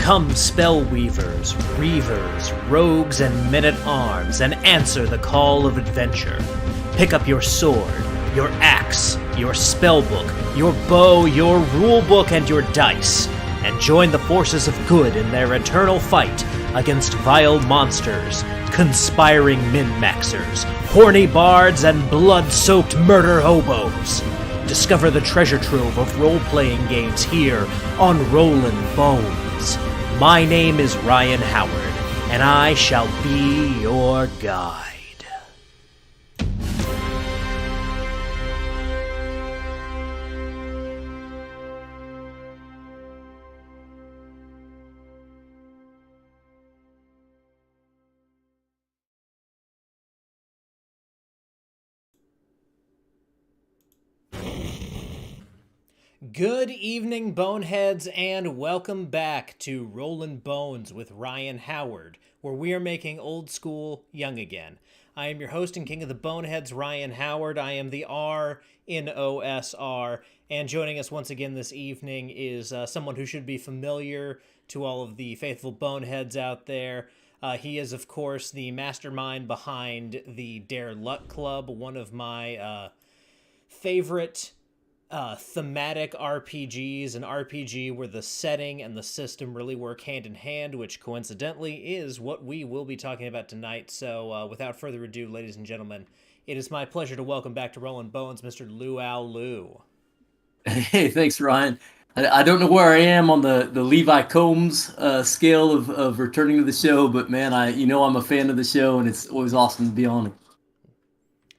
Come, spell weavers, reavers, rogues, and men-at-arms, and answer the call of adventure. Pick up your sword, your axe, your spellbook, your bow, your rulebook, and your dice, and join the forces of good in their eternal fight against vile monsters, conspiring min-maxers, horny bards, and blood-soaked murder hobos. Discover the treasure trove of role-playing games here on Rollin' Bones. My name is Ryan Howard, and I shall be your guide. Good evening, Boneheads, and welcome back to Rollin' Bones with Ryan Howard, where we are making old school young again. I am your host and king of the Boneheads, Ryan Howard. I am the R in OSR, and joining us once again this evening is someone who should be familiar to all of the faithful Boneheads out there. He is, of course, the mastermind behind the Dare Luck Club, one of my favorite thematic RPGs, an RPG where the setting and the system really work hand in hand, which coincidentally is what we will be talking about tonight. So without further ado, ladies and gentlemen, it is my pleasure to welcome back to Rollin' Bones, Mr. Luau Lou. Hey, thanks, Ryan. I don't know where I am on the Levi Combs scale of returning to the show, but man, I'm a fan of the show, and it's always awesome to be on it.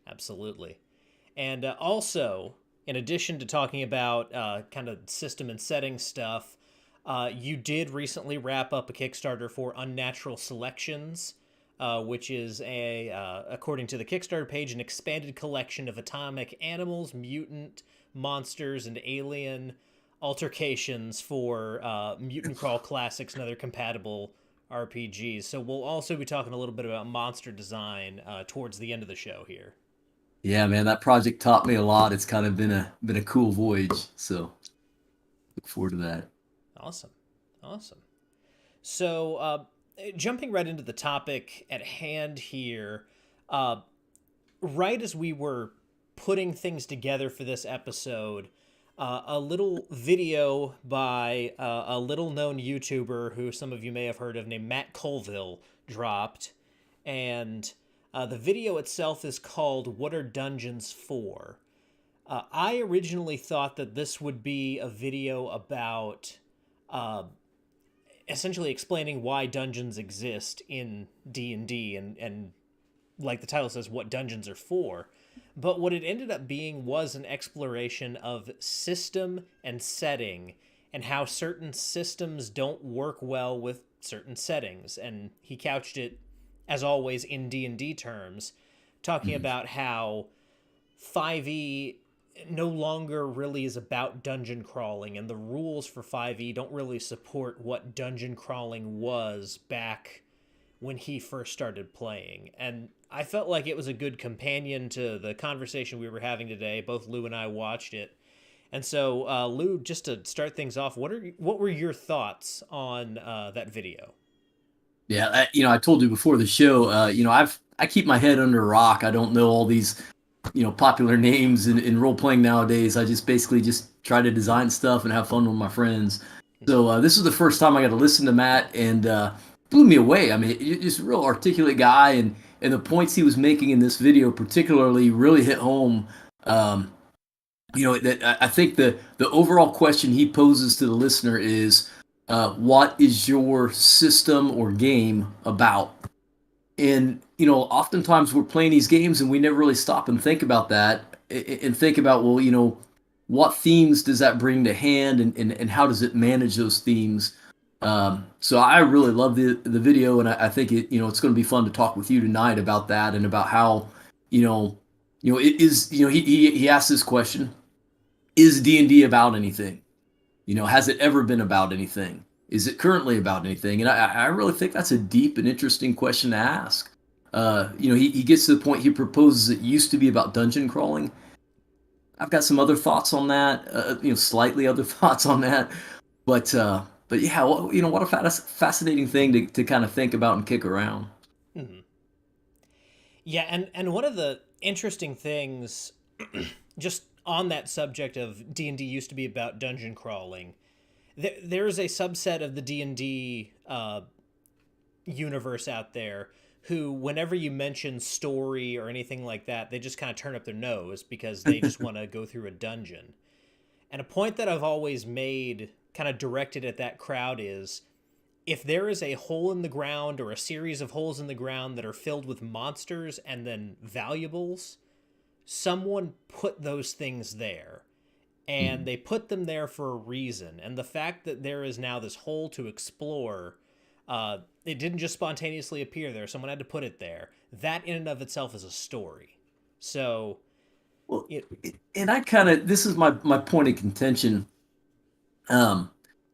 Absolutely. And also, in addition to talking about kind of system and setting stuff, you did recently wrap up a Kickstarter for Unnatural Selections, which is, according to the Kickstarter page, an expanded collection of atomic animals, mutant monsters, and alien altercations for Mutant Crawl Classics and other compatible RPGs. So we'll also be talking a little bit about monster design towards the end of the show here. Yeah, man, that project taught me a lot. It's kind of been a cool voyage, so look forward to that. Awesome. So, jumping right into the topic at hand here, right as we were putting things together for this episode, a little video by a little-known YouTuber who some of you may have heard of named Matt Colville dropped, and the video itself is called What Are Dungeons For? I originally thought that this would be a video about essentially explaining why dungeons exist in D&D and like the title says, what dungeons are for. But what it ended up being was an exploration of system and setting and how certain systems don't work well with certain settings. And he couched it, as always, in D&D terms, talking about how 5e no longer really is about dungeon crawling, and the rules for 5e don't really support what dungeon crawling was back when he first started playing. And I felt like it was a good companion to the conversation we were having today. Both Lou and I watched it. And so, Lou, just to start things off, what were your thoughts on that video? Yeah, I told you before the show, I keep my head under a rock. I don't know all these, popular names in role playing nowadays. I just basically just try to design stuff and have fun with my friends. So this was the first time I got to listen to Matt, and blew me away. I mean, he's a real articulate guy, and the points he was making in this video particularly really hit home. That I think the overall question he poses to the listener is, what is your system or game about? And, oftentimes we're playing these games and we never really stop and think about that and think about, well, what themes does that bring to hand, and how does it manage those themes? So I really love the video, and I think it's going to be fun to talk with you tonight about that and about how, it is, he asked this question, is D&D about anything? Has it ever been about anything? Is it currently about anything? And I really think that's a deep and interesting question to ask. He gets to the point, he proposes it used to be about dungeon crawling. I've got some other thoughts on that, slightly other thoughts on that. But but yeah, what a fascinating thing to kind of think about and kick around. Mhm. Yeah, and one of the interesting things, just on that subject of D&D used to be about dungeon crawling. There's a subset of the D&D universe out there who, whenever you mention story or anything like that, they just kind of turn up their nose because they just want to go through a dungeon. And a point that I've always made, kind of directed at that crowd, is if there is a hole in the ground or a series of holes in the ground that are filled with monsters and then valuables, someone put those things there. And Mhm. they put them there for a reason. And the fact that there is now this hole to explore, it didn't just spontaneously appear there. Someone had to put it there. That in and of itself is a story. So, Well, it. and I kind of this is my point of contention. Um,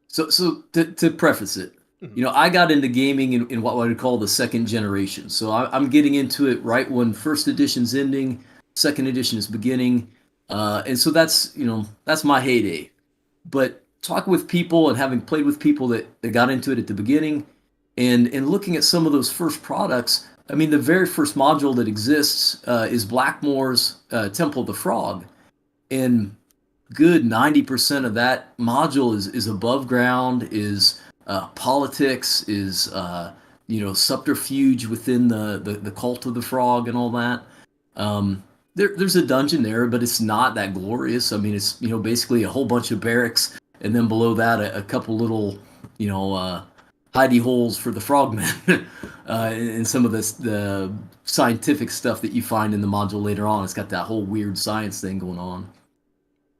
so to preface it, Mhm. I got into gaming in what I would call the second generation. So I'm getting into it right when first edition's ending, second edition is beginning, and so that's my heyday. But talking with people and having played with people that got into it at the beginning, and looking at some of those first products, I mean, the very first module that exists is Blackmore's Temple of the Frog, and good 90% of that module is above ground, is politics, is subterfuge within the cult of the frog and all that. There's a dungeon there, but it's not that glorious. I mean, it's basically a whole bunch of barracks, and then below that a couple little you know hidey holes for the frogmen, and some of the scientific stuff that you find in the module later on. It's got that whole weird science thing going on.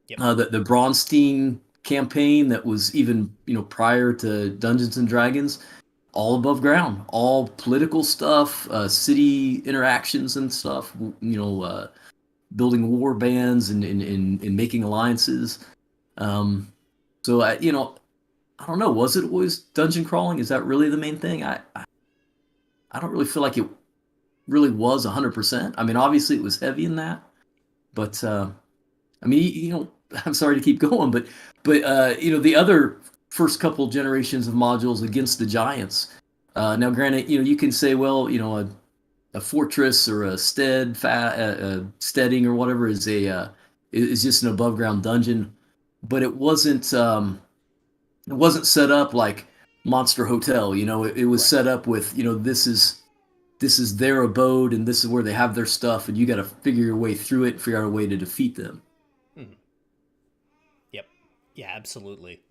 Yep. The Bronstein campaign that was even prior to Dungeons and Dragons, all above ground, all political stuff, city interactions and stuff. Building war bands and making alliances. Um, so I don't know. Was it always dungeon crawling? Is that really the main thing? I don't really feel like it really was 100%. I mean, obviously it was heavy in that, but I mean, I'm sorry to keep going, but the other first couple generations of modules against the giants. Now, granted, you can say, well, a fortress or a steading or whatever is just an above ground dungeon, but it wasn't set up like Monster Hotel. It was Right. set up with this is their abode and this is where they have their stuff, and you got to figure your way through it, figure out a way to defeat them. Mhm. Yep. Yeah, absolutely.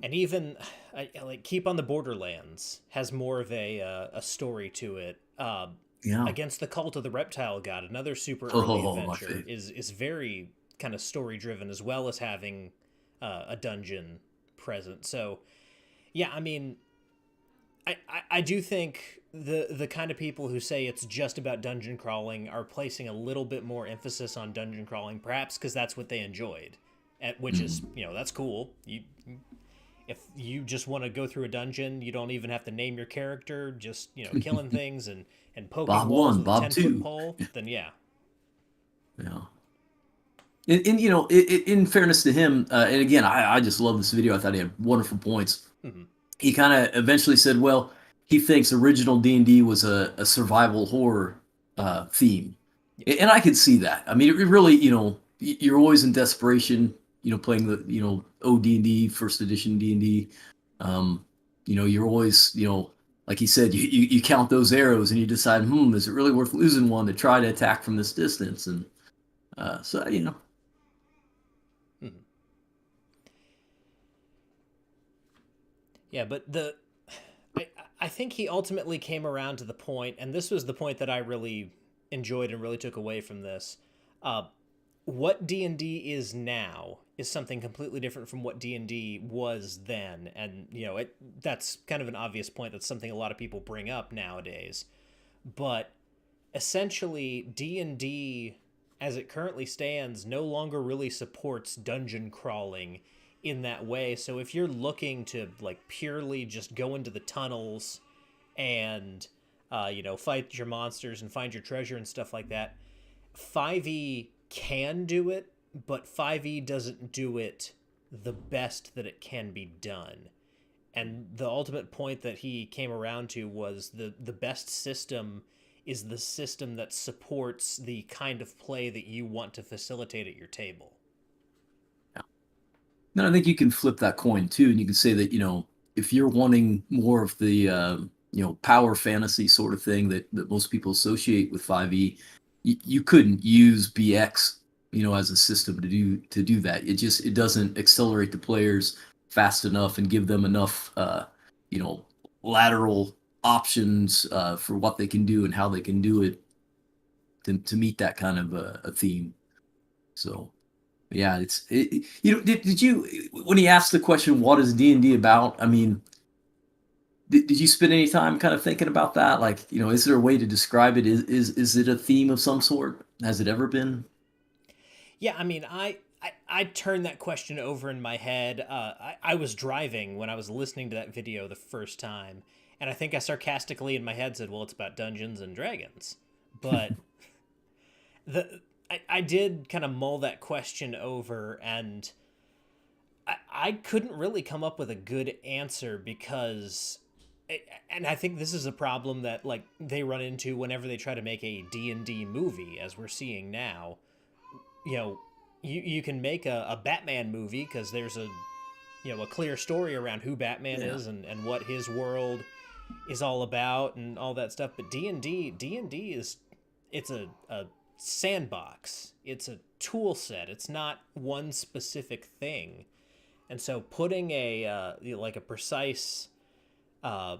And even like Keep on the Borderlands has more of a story to it. Yeah. Against the Cult of the Reptile God, another super early Oh, my adventure, favorite. is very kind of story driven as well as having a dungeon present. So yeah, I mean, I do think the kind of people who say it's just about dungeon crawling are placing a little bit more emphasis on dungeon crawling, perhaps because that's what they enjoyed, which is, Mm. that's cool. If you just want to go through a dungeon, you don't even have to name your character, just killing things and poking Bob walls one, with a Bob 10-foot two. pole. Then yeah. Yeah. And in fairness to him, and again, I just love this video. I thought he had wonderful points. Hmm. He kind of eventually said, well, he thinks original D&D was a survival horror theme. Yep. And I could see that. I mean, it really, you're always in desperation, playing the, OD&D, first edition D&D. Um, you're always, like he said, you count those arrows and you decide, is it really worth losing one to try to attack from this distance? And so. Hmm. Yeah, but I I think he ultimately came around to the point, and this was the point that I really enjoyed and really took away from this. Uh, what D&D is now is something completely different from what D&D was then, and that's kind of an obvious point. That's something a lot of people bring up nowadays. But essentially, D&D as it currently stands no longer really supports dungeon crawling in that way. So if you're looking to like purely just go into the tunnels and fight your monsters and find your treasure and stuff like that, 5e can do it, but 5e doesn't do it the best that it can be done. And the ultimate point that he came around to was the best system is the system that supports the kind of play that you want to facilitate at your table. Then I think you can flip that coin too, and you can say that if you're wanting more of the power fantasy sort of thing that most people associate with 5e, you couldn't use BX as a system to do that. It doesn't accelerate the players fast enough and give them enough lateral options for what they can do and how they can do it to meet that kind of a theme. So yeah, did you when he asked the question, what is D&D about? I mean, did you spend any time kind of thinking about that? Like, is there a way to describe it? Is it a theme of some sort? Has it ever been? Yeah, I mean, I turned that question over in my head. I was driving when I was listening to that video the first time, and I think I sarcastically in my head said, "Well, it's about Dungeons and Dragons," but the I did kind of mull that question over, and I couldn't really come up with a good answer because and I think this is a problem that like they run into whenever they try to make a D&D movie, as we're seeing now. You know, you can make a Batman movie because there's a clear story around who Batman Yeah. is and what his world is all about and all that stuff. But D&D is it's a sandbox. It's a tool set. It's not one specific thing. And so putting a precise uh,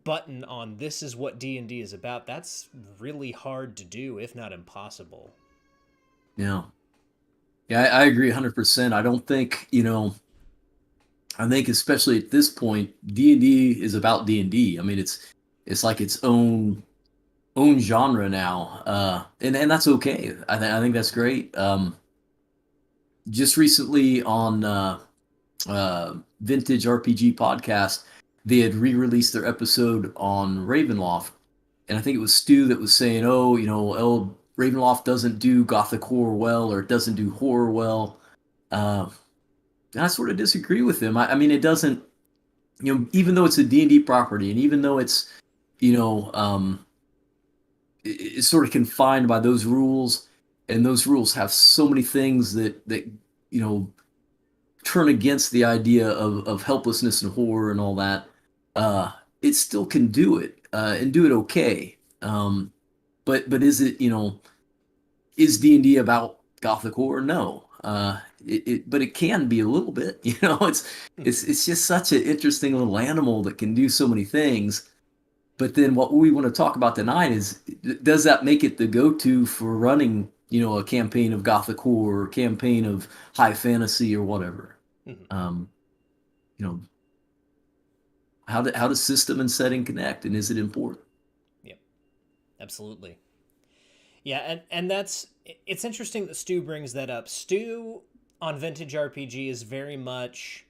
button on this is what D&D is about, that's really hard to do, if not impossible. Yeah. Yeah, I agree 100%. I don't think, I think especially at this point, D&D is about D&D. I mean, it's like its own genre now. And that's okay. I think that's great. Just recently on Vintage RPG podcast, they had re-released their episode on Ravenloft, and I think it was Stu that was saying, "Oh, Ravenloft doesn't do gothic horror well, or it doesn't do horror well." Uh, and I sort of disagree with him. I mean, it doesn't. Even though it's a D&D property, and even though it's you know it's sort of confined by those rules, and those rules have so many things that you know turn against the idea of helplessness and horror and all that, it still can do it and do it okay. But is D&D about gothic horror? No. But it can be a little bit. It's just such an interesting little animal that can do so many things. But then what we want to talk about tonight is, does that make it the go-to for running, a campaign of gothic horror, or campaign of high fantasy or whatever? Mhm. Um, you know, how does system and setting connect, and is it important? Yep, absolutely. Yeah, and that's it's interesting that Stu brings that up. Stu on Vintage RPG is very much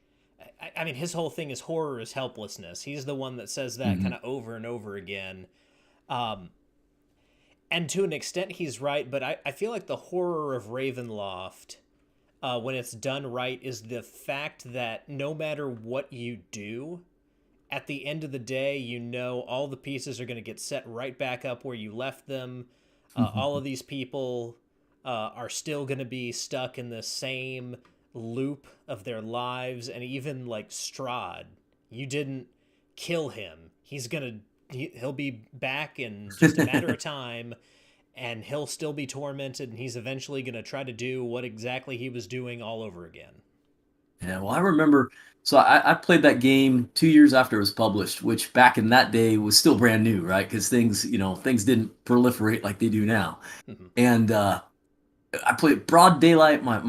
I mean his whole thing is horror is helplessness. He's the one that says that Mm-hmm. kind of over and over again. Um, and to an extent he's right, but I feel like the horror of Ravenloft when it's done right is the fact that no matter what you do, at the end of the day, all the pieces are going to get set right back up where you left them. All of these people are still going to be stuck in the same loop of their lives. And even like Strahd, you didn't kill him. He'll be back in just a matter of time, and he'll still be tormented, and he's eventually going to try to do what exactly he was doing all over again. Yeah, well, I remember. So I played that game 2 years after it was published, which back in that day was still brand new, right? Because things didn't proliferate like they do now. Mhm. And I played broad daylight. My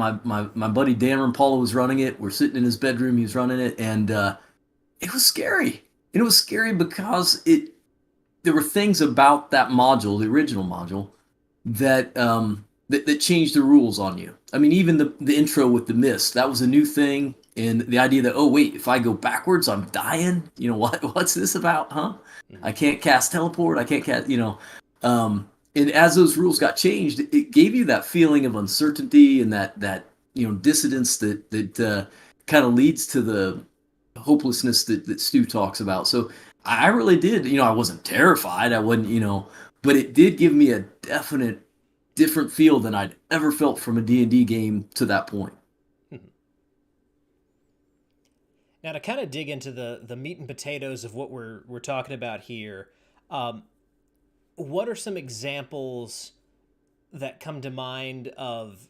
buddy Dan Paula was running it. We're sitting in his bedroom. He was running it, and it was scary. And it was scary because there were things about that module, the original module, that changed the rules on you. I mean, even the intro with the mist, that was a new thing, and the idea that, oh wait, if I go backwards, I'm dying. What's this about, huh? I Mhm. can't cast teleport. I can't cast. And as those rules got changed, it gave you that feeling of uncertainty and that dissidence that kind of leads to the hopelessness that Stu talks about. So I really did, I wasn't terrified. I wasn't, but it did give me a definite different feel than I'd ever felt from a D&D game to that point. Now, to kind of dig into the meat and potatoes of what we're talking about here, um, what are some examples that come to mind of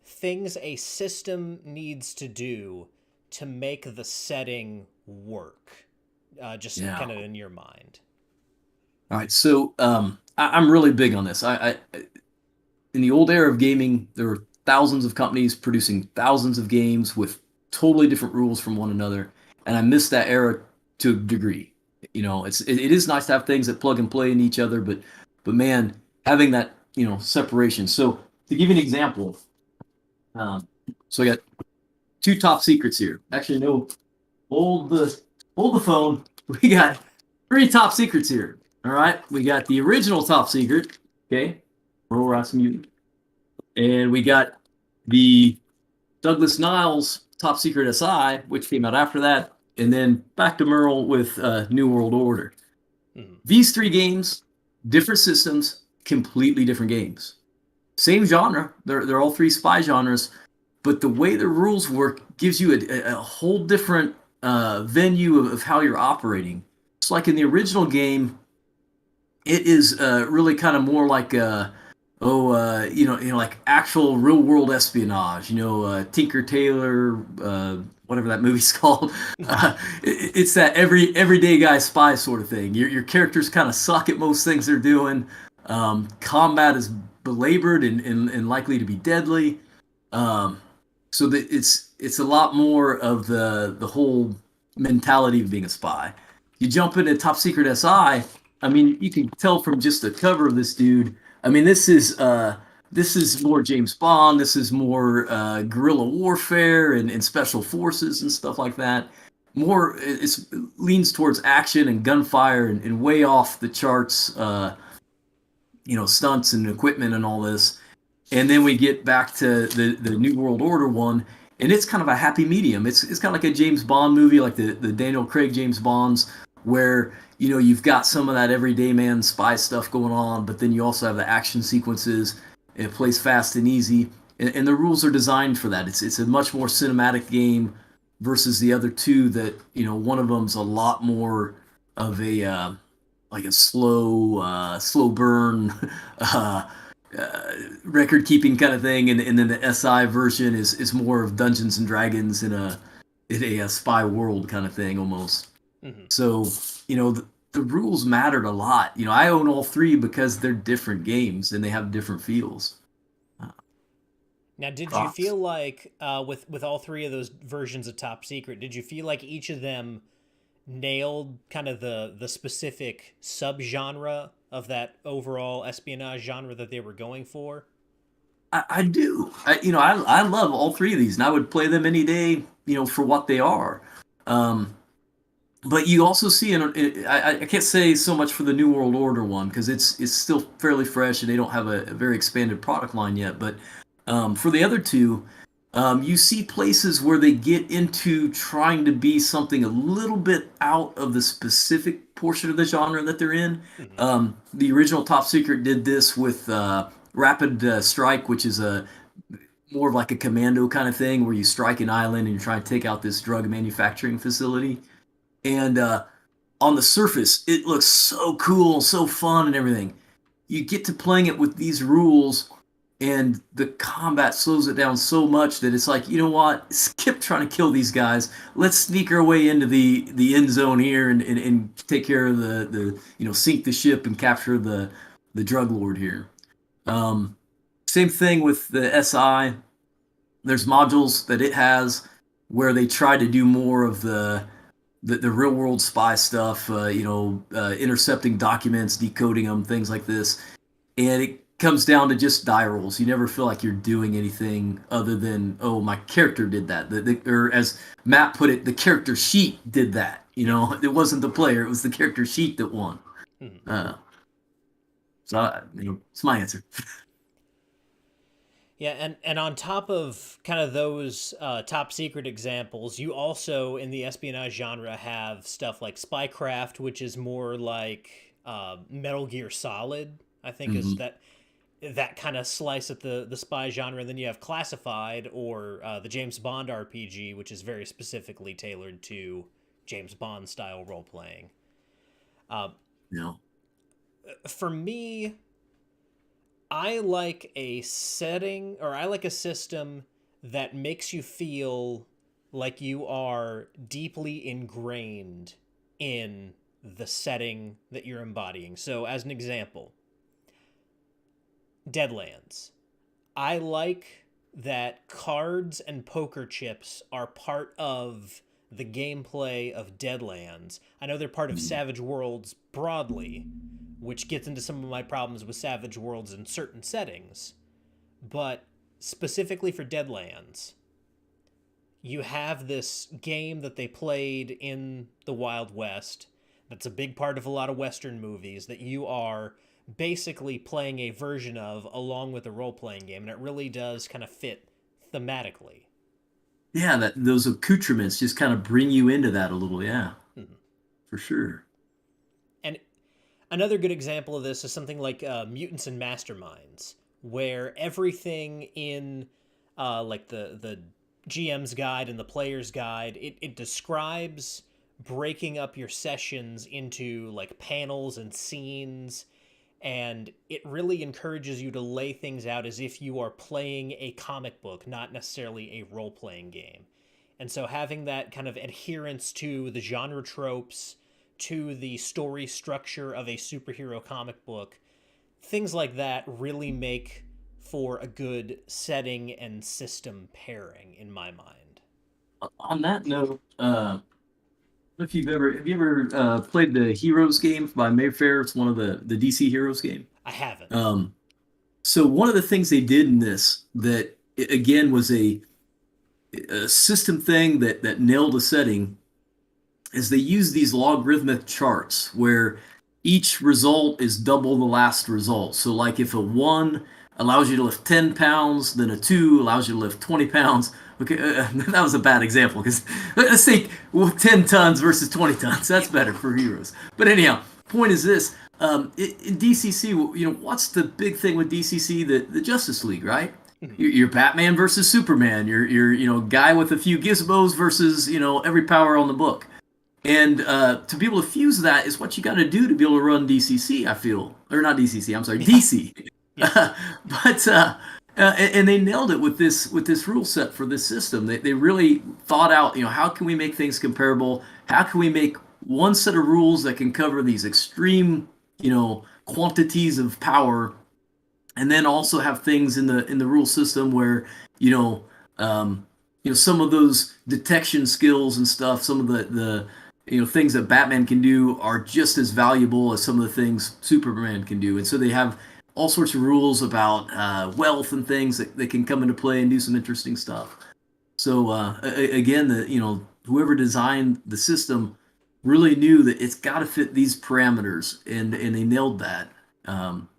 things a system needs to do to make the setting work? Just Yeah. kind of in your mind. All right. So I'm really big on this. In the old era of gaming, there were thousands of companies producing thousands of games with totally different rules from one another, and I miss that era to a degree. It is nice to have things that plug and play in each other, but man, having that separation. So to give you an example, um, so I got two top secrets here. Actually, no, hold the hold the phone. We got three top secrets here. All right, we got the original top secret. Okay, roll out some Mutant. And we got the Douglas Niles Top Secret SI, which came out after that, and then back to Merle with New World Order. Mm-hmm. These three games, different systems, completely different games. Same genre. They're all three spy genres, but the way the rules work gives you a whole different venue of how you're operating. It's like in the original game, it is really kind of more like like actual real world espionage. Tinker Tailor, whatever that movie's called. It's that everyday guy spy sort of thing. Your characters kind of suck at most things they're doing. Combat is belabored and likely to be deadly. Um, so that it's a lot more of the whole mentality of being a spy. You jump into Top Secret SI. I mean, you can tell from just the cover of this dude. I mean, this is more James Bond. This is more guerrilla warfare and special forces and stuff like that. More, it leans towards action and gunfire and way off the charts. Stunts and equipment and all this. And then we get back to the New World Order one, and it's kind of a happy medium. It's kind of like a James Bond movie, like the Daniel Craig James Bonds, where you've got some of that everyday man spy stuff going on, but then you also have the action sequences. It plays fast and easy, and the rules are designed for that. It's a much more cinematic game versus the other two that one of them's a lot more of a like a slow burn uh, record keeping kind of thing, and then the SI version is more of Dungeons and Dragons in a spy world kind of thing almost. Mm-hmm. So the rules mattered a lot. I own all three because they're different games and they have different feels. Uh, Now, did you Thoughts? feel like with all three of those versions of Top Secret, did you feel like each of them nailed kind of the specific subgenre of that overall espionage genre that they were going for? I do. I love all three of these, and I would play them any day. For what they are. Um, but you also see, I can't say so much for the New World Order one because it's still fairly fresh and they don't have a very expanded product line yet. But for the other two, you see places where they get into trying to be something a little bit out of the specific portion of the genre that they're in. Mm-hmm. The original Top Secret did this with Rapid Strike, which is a more of like a commando kind of thing where you strike an island and you're trying to take out this drug manufacturing facility. And on the surface, it looks so cool, so fun, and everything. You get to playing it with these rules, and the combat slows it down so much that it's like, you know what? Skip trying to kill these guys. Let's sneak our way into the end zone here and take care of the sink the ship and capture the drug lord here. Um, Same thing with the SI. There's modules that it has where they try to do more of the real world spy stuff, intercepting documents, decoding them, things like this. And it comes down to just die rolls. You never feel like you're doing anything other than, oh, my character did that. Or as Matt put it, the character sheet did that. It wasn't the player, it was the character sheet that won. Mm-hmm. So, it's my answer. Yeah, and on top of kind of those top secret examples, you also in the espionage genre have stuff like Spycraft, which is more like Metal Gear Solid. I think is Hmm. that kind of slice at the spy genre. And then you have Classified or the James Bond RPG, which is very specifically tailored to James Bond style role playing. Uh, You for me, I like a setting or I like a system that makes you feel like you are deeply ingrained in the setting that you're embodying. So, as an example, Deadlands. I like that cards and poker chips are part of the gameplay of Deadlands. I know they're part of know. Savage Worlds broadly, which gets into some of my problems with Savage Worlds in certain settings. But specifically for Deadlands, you have this game that they played in the Wild West that's a big part of a lot of Western movies that you are basically playing a version of along with a role playing game. And it really does kind of fit thematically. Yeah, that those accoutrements just kind of bring you into that a little. Yeah, Mhm. for sure. And another good example of this is something like Mutants and Masterminds, where everything in like the GM's guide and the player's guide, it describes breaking up your sessions into like panels and scenes, and it really encourages you to lay things out as if you are playing a comic book, not necessarily a role playing game. And so having that kind of adherence to the genre tropes, to the story structure of a superhero comic book, things like that really make for a good setting and system pairing in my mind. On that note, if you've ever have you ever played the Heroes game by Mayfair? It's one of the DC Heroes game. I haven't. Um, so one of the things they did in this that again was a system thing that nailed a setting is they use these logarithmic charts where each result is double the last result. So, like if a 1 allows you to lift 10 pounds, then a 2 allows you to lift 20 pounds. Okay, that was a bad example because let's take 10 tons versus 20 tons. That's better for heroes. But anyhow, point is this. In DCC, what's the big thing with DCC? The Justice League, right? Mhm. You're Batman versus Superman. You're guy with a few gizmos versus every power on the book. And to be able to fuse that is what you got to do to be able to run DCC. I feel, or not DCC. I'm sorry, Yeah. DC. Yeah. But and they nailed it with this rule set for this system. They really thought out. How can we make things comparable? How can we make one set of rules that can cover these extreme quantities of power, and then also have things in the rule system where you know some of those detection skills and stuff, some of the things that Batman can do are just as valuable as some of the things Superman can do. And so they have all sorts of rules about wealth and things that can come into play and do some interesting stuff. So again, whoever designed the system really knew that it's got to fit these parameters, and they nailed that. Um,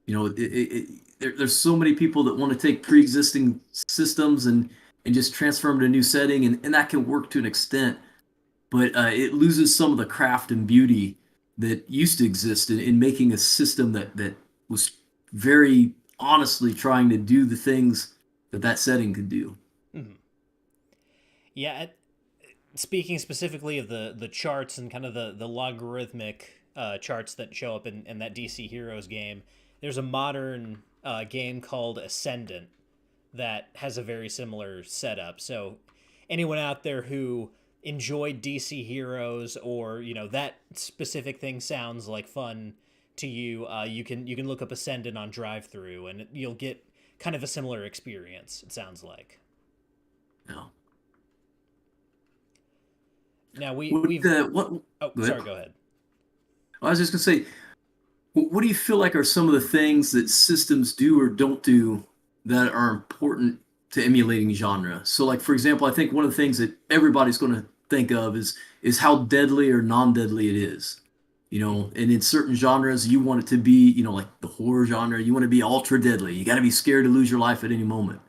there's so many people that want to take pre-existing systems and just transfer them to a new setting, and that can work to an extent, but it loses some of the craft and beauty that used to exist in making a system that was very honestly trying to do the things that setting could do. Mhm. Yeah. Speaking specifically of the charts and kind of the logarithmic charts that show up in that DC Heroes game, there's a modern game called Ascendant that has a very similar setup. So anyone out there who enjoyed DC Heroes or that specific thing sounds like fun to you, you can look up Ascendant on Drive Through and you'll get kind of a similar experience. It sounds like. You know. Now What we've what oh Go ahead. sorry, go ahead. I was just gonna say, what do you feel like are some of the things that systems do or don't do that are important to emulating genre? So, like for example, I think one of the things that everybody's going to think of is how deadly or non-deadly it is. And in certain genres, you want it to be, like the horror genre, you want to be ultra deadly. You got to be scared to lose your life at any moment.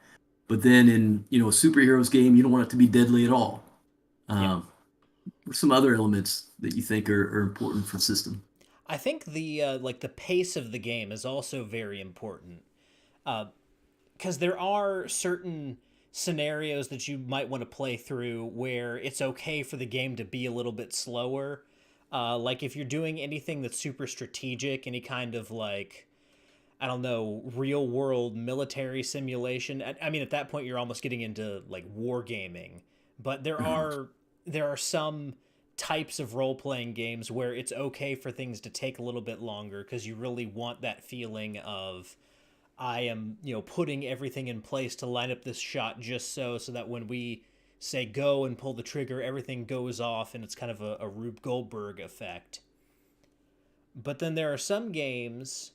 But then in a superheroes game, you don't want it to be deadly at all. Yep. What are some other elements that you think are important for system? I think the like the pace of the game is also very important, because there are certain scenarios that you might want to play through where it's okay for the game to be a little bit slower. Like if you're doing anything that's super strategic, any kind of like, I don't know, real world military simulation. I mean, at that point, you're almost getting into like wargaming. But there are some types of role playing games where it's okay for things to take a little bit longer because you really want that feeling of I am, putting everything in place to line up this shot just so that when we say go and pull the trigger, everything goes off and it's kind of a Rube Goldberg effect. But then there are some games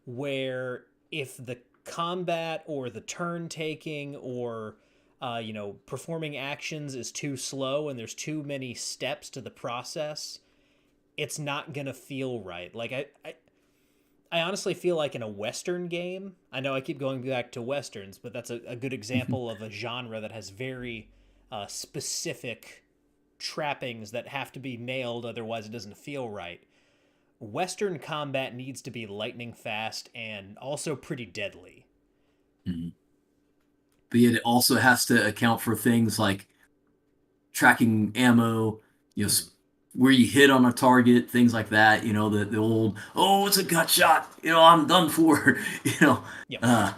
where if the combat or the turn taking or performing actions is too slow and there's too many steps to the process, it's not gonna feel right. Like I honestly feel like in a Western game, I know I keep going back to Westerns, but that's a good example of a genre that has very specific trappings that have to be nailed, otherwise, it doesn't feel right. Western combat needs to be lightning fast and also pretty deadly. Mhm. But yet it also has to account for things like tracking ammo, you know, Mm-hmm. where you hit on a target, things like that. The old, oh, it's a gut shot. I'm done for. you know, Yep. uh,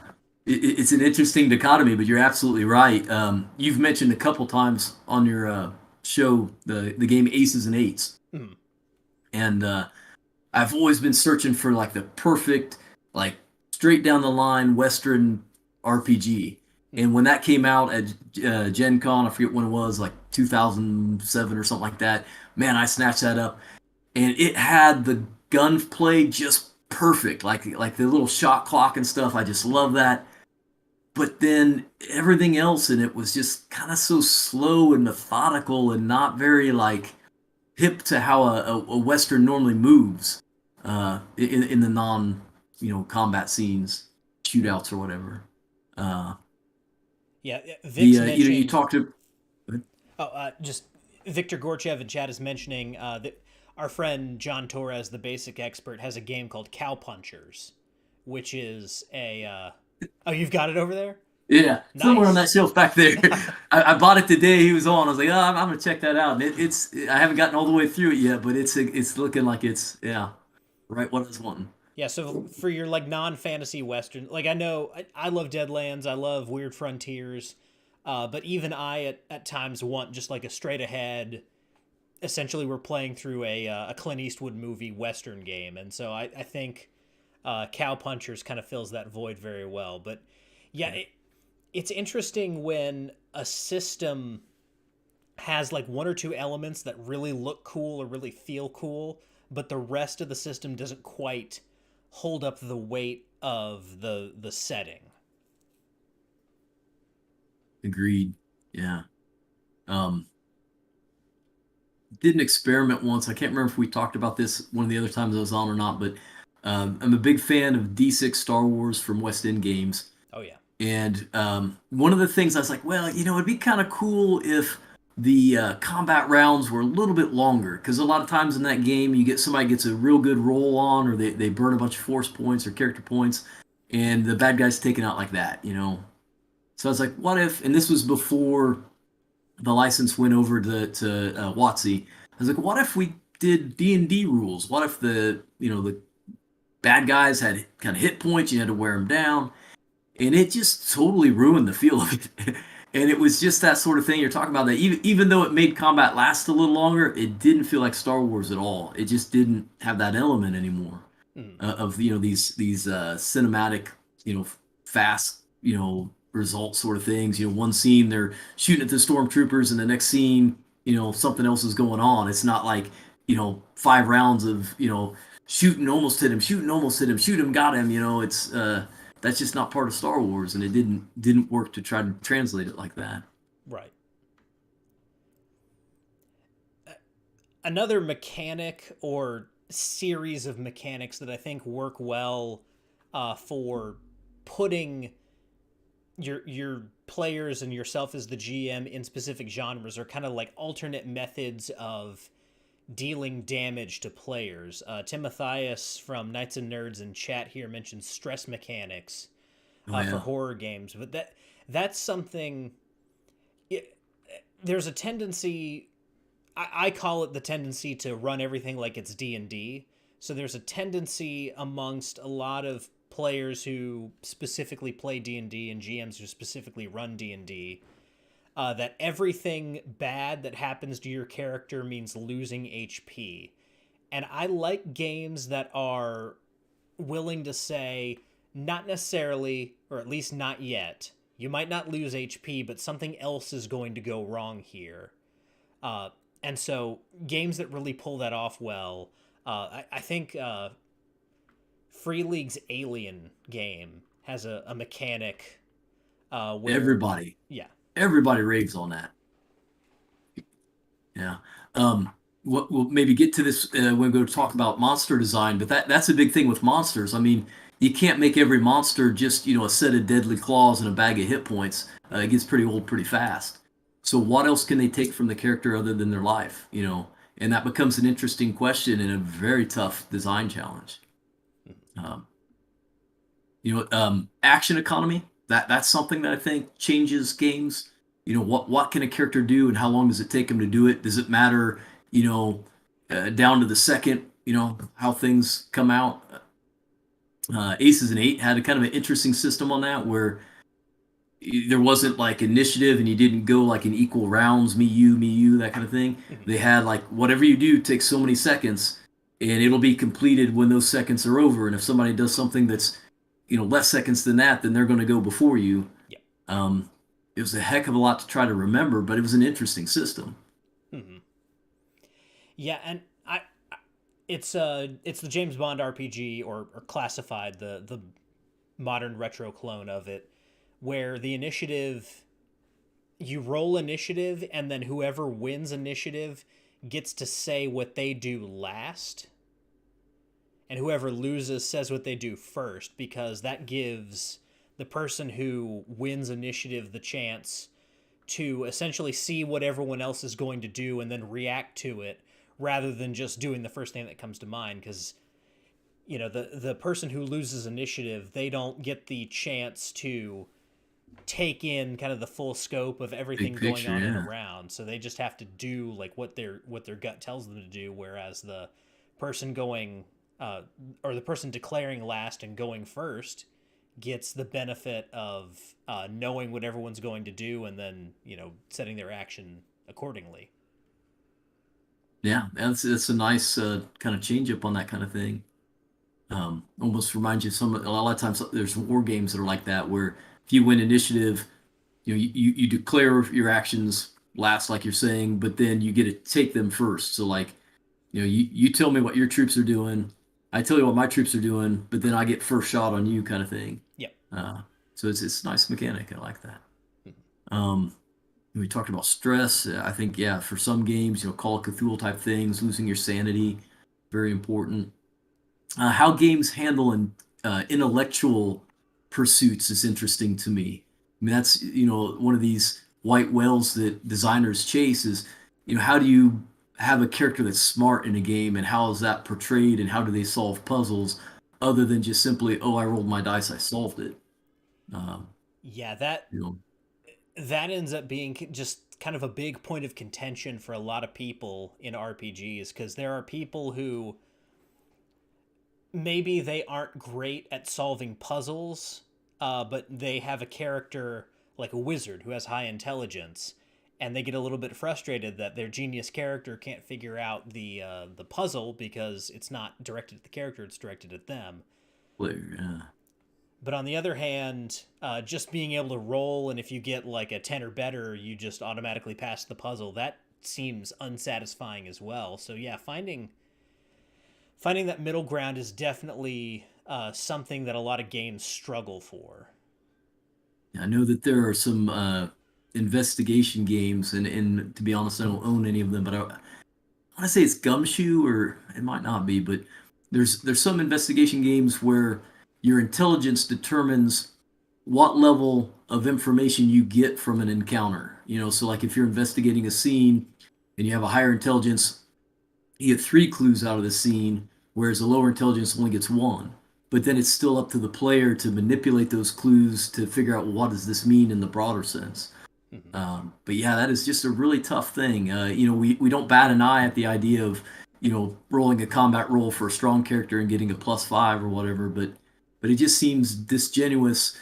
it's an interesting dichotomy, but you're absolutely right. You've mentioned a couple times on your show the game Aces and Eights, Mm-hmm. and I've always been searching for like the perfect, like straight down the line Western RPG. Mm-hmm. And when that came out at Gen Con, I forget when it was, like 2007 or something like that, man, I snatched that up. And it had the gunplay just perfect, like the little shot clock and stuff. I just love that. But then everything else in it was just kind of so slow and methodical and not very like hip to how a Western normally moves in the non combat scenes, shootouts or whatever. Uh, Yeah, Vic's the you mentioning. talked to Oh, just Victor Gorchev in chat is mentioning that our friend John Torres, the basic expert, has a game called Cow Punchers, which is a. Oh, you've got it over there. yeah, somewhere on Nice. that shelf back there. I bought it the day he was on. I was like, oh, I'm gonna check that out. And it's I haven't gotten all the way through it yet, but it's looking like it's right what I was wanting. Yeah, so for your like non-fantasy western, like I know I love Deadlands, I love Weird Frontiers, but even I at times want just like a straight ahead. Essentially, we're playing through a Clint Eastwood movie western game, and so I think Cow Punchers kind of fills that void very well. But yeah, it's interesting when a system has like one or two elements that really look cool or really feel cool, but the rest of the system doesn't quite hold up the weight of the setting. Agreed. Yeah. Um, did an experiment once. I can't remember if we talked about this one of the other times I was on or not, but I'm a big fan of D6 Star Wars from West End Games. Oh yeah. And one of the things I was like, well, it'd be kind of cool if the combat rounds were a little bit longer. Because a lot of times in that game, you get somebody gets a real good roll on, or they burn a bunch of force points or character points, and the bad guy's taken out like that. So I was like, what if, and this was before the license went over to WotC. I was like, what if we did D&D rules? What if the bad guys had kind of hit points, you had to wear them down, and it just totally ruined the feel of it. And it was just that sort of thing you're talking about. That even though it made combat last a little longer, it didn't feel like Star Wars at all. It just didn't have that element anymore Mm. of these cinematic, fast, result sort of things. One scene they're shooting at the stormtroopers, and the next scene, something else is going on. It's not like 5 rounds of shooting, almost hit him, shooting, almost hit him, shoot him, got him. It's that's just not part of Star Wars, and it didn't work to try to translate it like that. Right. Another mechanic or series of mechanics that I think work well for putting your players and yourself as the GM in specific genres, or kind of like alternate methods of dealing damage to players. Tim Mathias from Knights and Nerds in chat here mentions stress mechanics Oh for yeah. horror games, but that's something. It, there's a tendency. I call it the tendency to run everything like it's D&D. So there's a tendency amongst a lot of players who specifically play D&D and GMs who specifically run D&D, that everything bad that happens to your character means losing HP. And I like games that are willing to say, not necessarily, or at least not yet. You might not lose HP, but something else is going to go wrong here. Uh, and so games that really pull that off well, I think Free League's Alien game has a mechanic where, Everybody, yeah, everybody raves on that. Yeah. Um, we'll maybe get to this when we go to talk about monster design, but that's a big thing with monsters. I mean, you can't make every monster just, a set of deadly claws and a bag of hit points. It gets pretty old pretty fast. So what else can they take from the character other than their life, And that becomes an interesting question and a very tough design challenge. Um, action economy, that's something that I think changes games. What can a character do and how long does it take him to do it? Does it matter, down to the second, how things come out? Aces and Eight had a kind of an interesting system on that where there wasn't like initiative and you didn't go like in equal rounds, me, you, that kind of thing. mm-hmm. They had like whatever you do takes so many seconds and it'll be completed when those seconds are over. And if somebody does something that's, less seconds than that, then they're going to go before you. Yeah. It was a heck of a lot to try to remember, but it was an interesting system. Mm-hmm. Yeah, and it's the James Bond RPG, or classified, the modern retro clone of it, where the initiative, you roll initiative and then whoever wins initiative gets to say what they do last, and whoever loses says what they do first, because that gives the person who wins initiative the chance to essentially see what everyone else is going to do and then react to it, rather than just doing the first thing that comes to mind. Because the person who loses initiative, they don't get the chance to take in kind of the full scope of everything Big going picture, on and yeah. around. So they just have to do like what their gut tells them to do, whereas the person going or the person declaring last and going first gets the benefit of knowing what everyone's going to do, and then setting their action accordingly. Yeah, that's a nice kind of change up on that kind of thing. Almost reminds you of a lot of times there's war games that are like that where if you win initiative, you declare your actions last, like you're saying, but then you get to take them first. So like, you tell me what your troops are doing, I tell you what my troops are doing, but then I get first shot on you, kind of thing. Yep. So it's a nice mechanic. I like that. Um, we talked about stress. I think yeah, for some games, Call of Cthulhu type things, losing your sanity, very important. How games handle intellectual pursuits is interesting to me. I mean, that's one of these white whales that designers chase is how do you have a character that's smart in a game and how is that portrayed and how do they solve puzzles other than just simply I rolled my dice, I solved it. Um, Yeah, that you know, that ends up being just kind of a big point of contention for a lot of people in RPGs, because there are people who maybe they aren't great at solving puzzles, but they have a character like a wizard who has high intelligence, and they get a little bit frustrated that their genius character can't figure out the puzzle because it's not directed at the character; it's directed at them. yeah. But on the other hand, just being able to roll, and if you get like a 10 or better, you just automatically pass the puzzle. That seems unsatisfying as well. So yeah, finding that middle ground is definitely something that a lot of games struggle for. I know that there are some investigation games, and to be honest, I don't own any of them, but I want to say it's Gumshoe, or it might not be, but there's some investigation games where your intelligence determines what level of information you get from an encounter. So like if you're investigating a scene and you have a higher intelligence, you get three clues out of the scene, whereas a lower intelligence only gets one. But then it's still up to the player to manipulate those clues to figure out, well, what does this mean in the broader sense. Mhm. But yeah, that is just a really tough thing. We don't bat an eye at the idea of, rolling a combat roll for a strong character and getting a +5 or whatever. But it just seems disingenuous.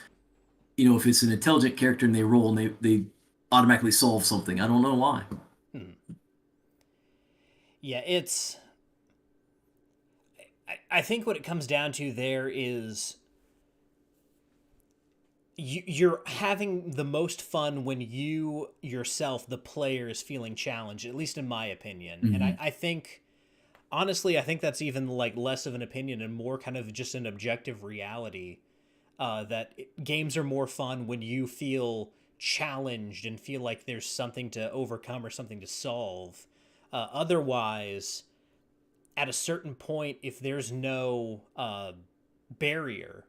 If it's an intelligent character and they roll and they automatically solve something. I don't know why. Mhm. Yeah, I think what it comes down to there is you're having the most fun when you yourself, the player, is feeling challenged, at least in my opinion. And Mm-hmm. I think, honestly, I think that's even like less of an opinion and more kind of just an objective reality, that games are more fun when you feel challenged and feel like there's something to overcome or something to solve. Otherwise, at a certain point, if there's no barrier,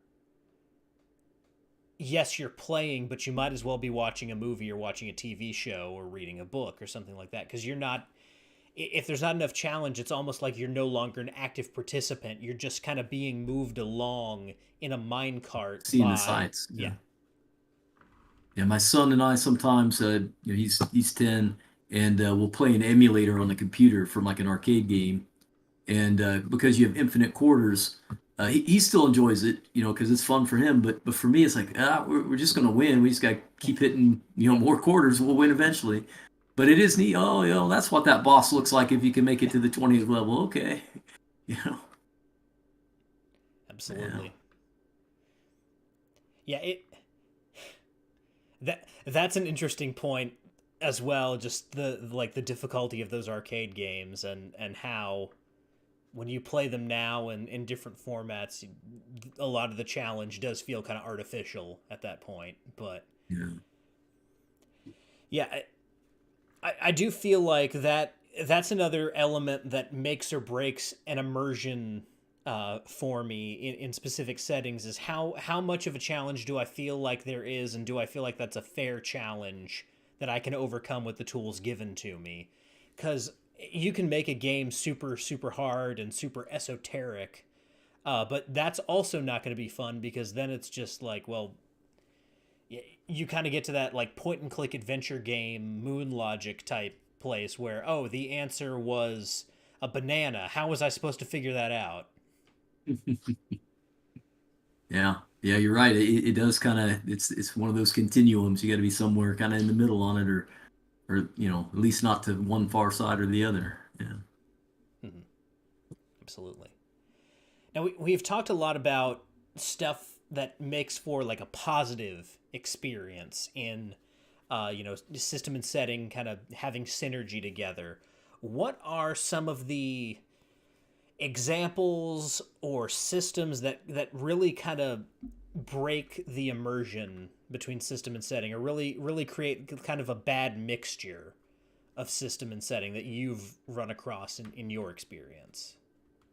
yes, you're playing, but you might as well be watching a movie or watching a TV show or reading a book or something like that, because you're not. If there's not enough challenge, it's almost like you're no longer an active participant. You're just kind of being moved along in a minecart Seeing the by, sights. Yeah. yeah. Yeah, my son and I sometimes, he's 10, and we'll play an emulator on the computer from like an arcade game, and because you have infinite quarters, he still enjoys it, because it's fun for him. But for me, it's like we're just gonna win. We just got to keep hitting, more quarters. We'll win eventually. But it is neat. Oh, that's what that boss looks like if you can make it to the 20th level. Okay, you know, yeah. Absolutely. Yeah, that's an interesting point as well, just the difficulty of those arcade games and how when you play them now and in different formats, a lot of the challenge does feel kind of artificial at that point. But Yeah. yeah, I do feel like that's another element that makes or breaks an immersion, for me in specific settings, is how much of a challenge do I feel like there is, and do I feel like that's a fair challenge that I can overcome with the tools given to me. Because you can make a game super super hard and super esoteric, but that's also not going to be fun, because then it's just like, well, you kind of get to that like point and click adventure game moon logic type place where, oh, the answer was a banana. How was I supposed to figure that out? Yeah, yeah, you're right. It does kind of it's one of those continuums. You got to be somewhere kind of in the middle on it, or at least not to one far side or the other. Yeah. Mm-hmm. Absolutely. Now we've talked a lot about stuff that makes for like a positive experience in, system and setting kind of having synergy together. What are some of the examples or systems that really kind of break the immersion between system and setting, or really create kind of a bad mixture of system and setting that you've run across in your experience?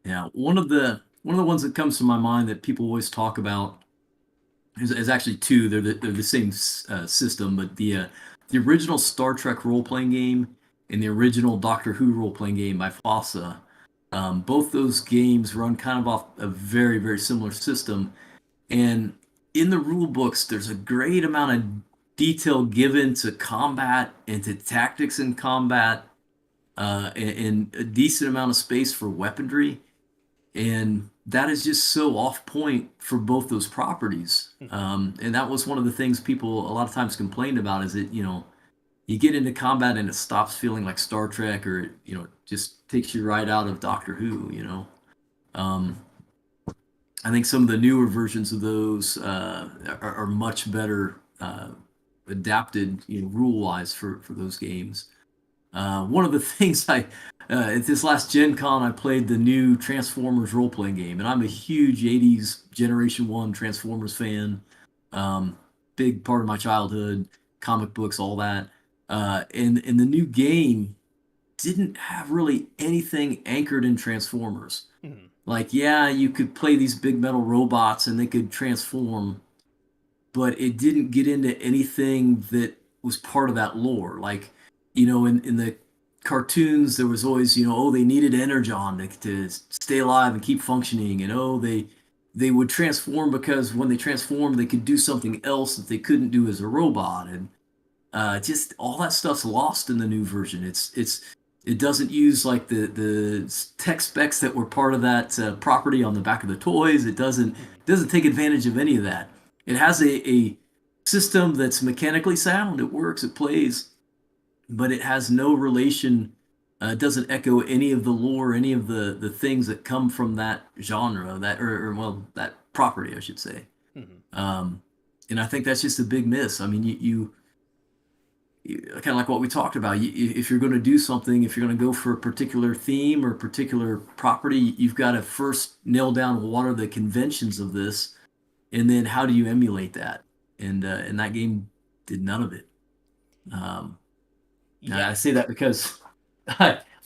Yeah, one of the ones that comes to my mind that people always talk about is actually two. They're the same system, but the original Star Trek role playing game and the original Doctor Who role playing game by FOSSA. Both those games run kind of off a very very similar system, and in the rule books, there's a great amount of detail given to combat and to tactics in combat, and a decent amount of space for weaponry, and that is just so off point for both those properties. Mm-hmm. And that was one of the things people a lot of times complained about, is that you get into combat and it stops feeling like Star Trek, or it just takes you right out of Doctor Who. Um, I think some of the newer versions of those are much better adapted, rule wise for those games. One of the things at this last Gen Con, I played the new Transformers role playing game, and I'm a huge '80s Generation One Transformers fan. Um, Big part of my childhood, comic books, all that. And the new game didn't have really anything anchored in Transformers. Mm-hmm. like, yeah, you could play these big metal robots and they could transform, but it didn't get into anything that was part of that lore. Like, in the cartoons, there was always, oh, they needed energon to stay alive and keep functioning, and oh, they would transform because when they transformed, they could do something else that they couldn't do as a robot, and just all that stuff's lost in the new version. It doesn't use like the tech specs that were part of that property on the back of the toys. It doesn't take advantage of any of that. It has a system that's mechanically sound. It works. It plays, but it has no relation. It doesn't echo any of the lore, any of the things that come from that genre, or well, that property, I should say. Hmm. Um, and I think that's just a big miss. I mean, kind of like what we talked about. If you're going to do something, if you're going to go for a particular theme or particular property, you've got to first nail down what are the conventions of this, and then how do you emulate that? And that game did none of it. Um, Yeah. I say that because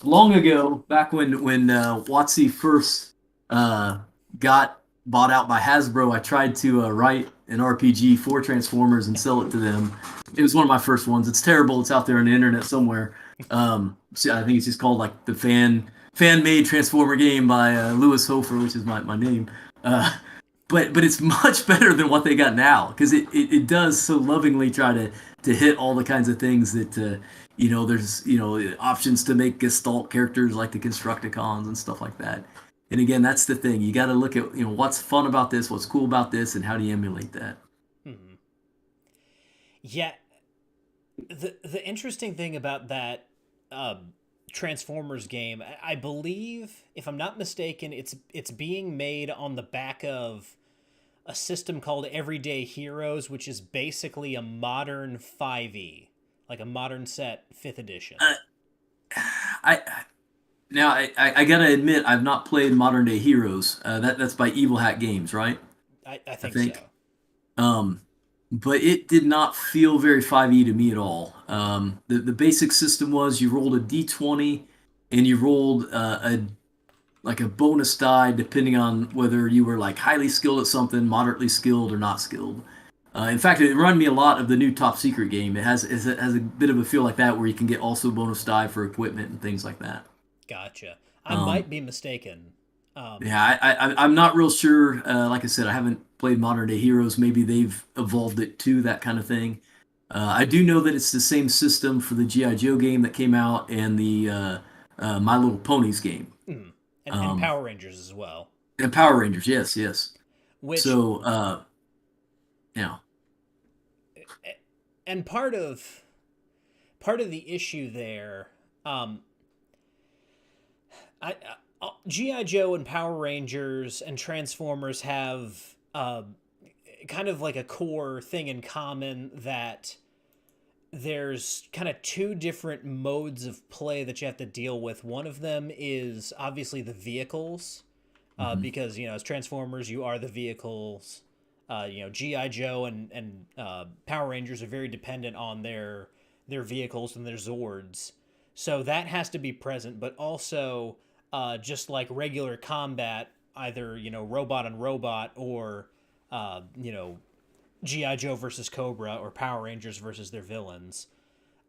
long ago, back when WotC first uh, got bought out by Hasbro, I tried to write an RPG for Transformers and sell it to them. It was one of my first ones. It's terrible. It's out there on the internet somewhere. So I think it's just called like the fan made Transformer game by Louis Hofer, which is my name. But it's much better than what they got now because it does so lovingly try to hit all the kinds of things that there's options to make gestalt characters like the Constructicons and stuff like that. And again, that's the thing. You got to look at what's fun about this, what's cool about this, and how do you emulate that. Hmm. Yeah. The interesting thing about that Transformers game, I believe, if I'm not mistaken, it's being made on the back of a system called Everyday Heroes, which is basically a modern 5e, like a modern set 5th edition. Uh, I Now I gotta admit I've not played Modern Day Heroes. That's by Evil Hat Games, right? I I think think. so. Um, but it did not feel very 5e to me at all. The basic system was you rolled a d20 and you rolled a bonus die depending on whether you were like highly skilled at something, moderately skilled, or not skilled. In fact, it reminded me a lot of the new Top Secret game. It has a bit of a feel like that where you can get also bonus die for equipment and things like that. Gotcha. I Um, might be mistaken. Um, yeah, I'm not real sure. Like I said, I haven't played Modern Day Heroes. Maybe they've evolved it to that kind of thing. I do know that it's the same system for the GI Joe game that came out and the My Little Ponies game. mm. And Um, Power Rangers as well. and Power Rangers, yes, yes. Which So, yeah, and part of the issue there, um, GI Joe and Power Rangers and Transformers have kind of like a core thing in common that there's kind of two different modes of play that you have to deal with. One of them is obviously the vehicles, hmm because as Transformers you are the vehicles. GI Joe and Power Rangers are very dependent on their vehicles and their Zords, so that has to be present. But also, just like regular combat, either robot on robot or uh, you know GI Joe versus Cobra or Power Rangers versus their villains.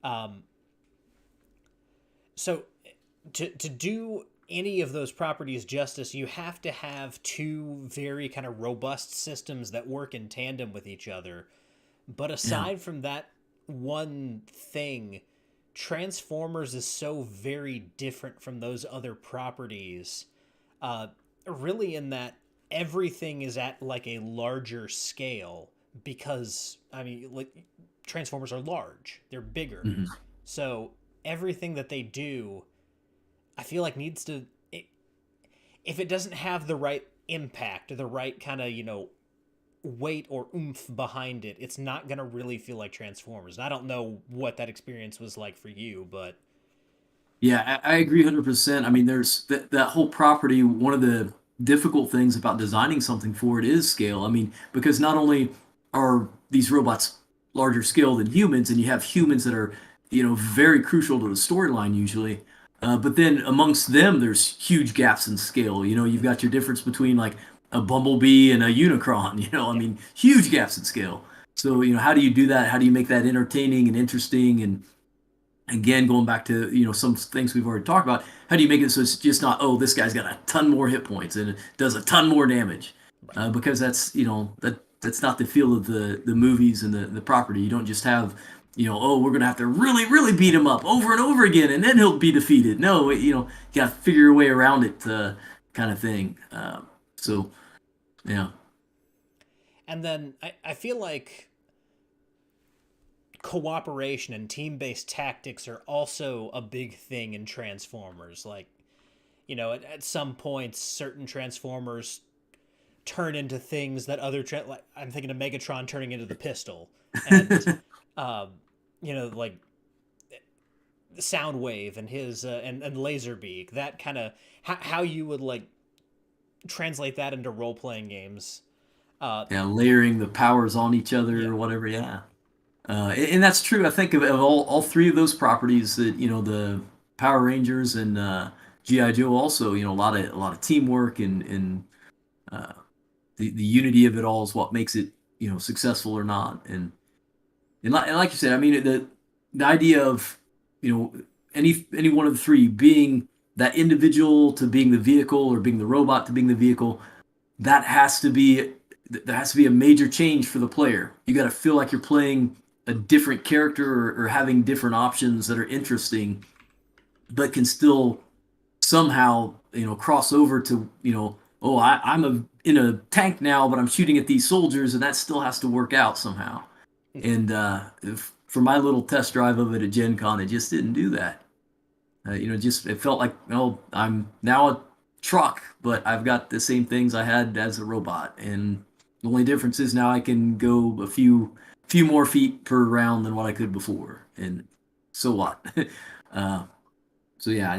Um, so to do any of those properties justice, you have to have two very kind of robust systems that work in tandem with each other. But yeah, aside from that one thing, Transformers is so very different from those other properties. Uh, Really, in that everything is at like a larger scale because I mean, like Transformers are large, they're bigger, hmm so everything that they do, I feel like needs to. If it doesn't have the right impact or the right kind of weight or oomph behind it, it's not gonna really feel like Transformers. And I don't know what that experience was like for you, but yeah, I agree 100%. I mean, there's that whole property. One of the difficult things about designing something for it is scale. I mean, because not only are these robots larger scale than humans, and you have humans that are, very crucial to the storyline usually. But then amongst them, there's huge gaps in scale. You know, you've got your difference between like a bumblebee and a unicron. You know, I Yeah. mean, huge gaps in scale. So, you know, how do you do that? How do you make that entertaining and interesting? And again, going back to, you know, some things we've already talked about, how do you make it so it's just not, oh, this guy's got a ton more hit points and it does a ton more damage? Right. Because that's, you know, that's not the feel of the movies and the property. You don't just have, you know, oh, we're gonna have to really really beat him up over and over again and then he'll be defeated. No, you know, you got to figure your way around it, kind of thing. So yeah. And then I feel like cooperation and team-based tactics are also a big thing in Transformers. Like, at some points, certain Transformers turn into things that like I'm thinking of Megatron turning into the pistol, and um, like Soundwave and his and Laserbeak. That kind of how you would like translate that into role playing games. Uh, Yeah, layering the powers on each other yeah, or whatever. Yeah. And that's true. I think of all three of those properties that, you know, the Power Rangers and GI Joe also, you know, a lot of teamwork and uh, the unity of it all is what makes it, you know, successful or not. And like you said, I mean, the idea of, you know, any one of the three being that individual to being the vehicle or being the robot to being the vehicle, that has to be there has to be a major change for the player. You got to feel like you're playing a different character or having different options that are interesting, but can still somehow, you know, cross over to, you know, oh, I'm in a tank now, but I'm shooting at these soldiers, and that still has to work out somehow. And for my little test drive of it at Gen Con, it just didn't do that. You know, just it felt like, oh, I'm now a truck, but I've got the same things I had as a robot, and the only difference is now I can go a few more feet per round than what I could before, and so what? uh, so yeah,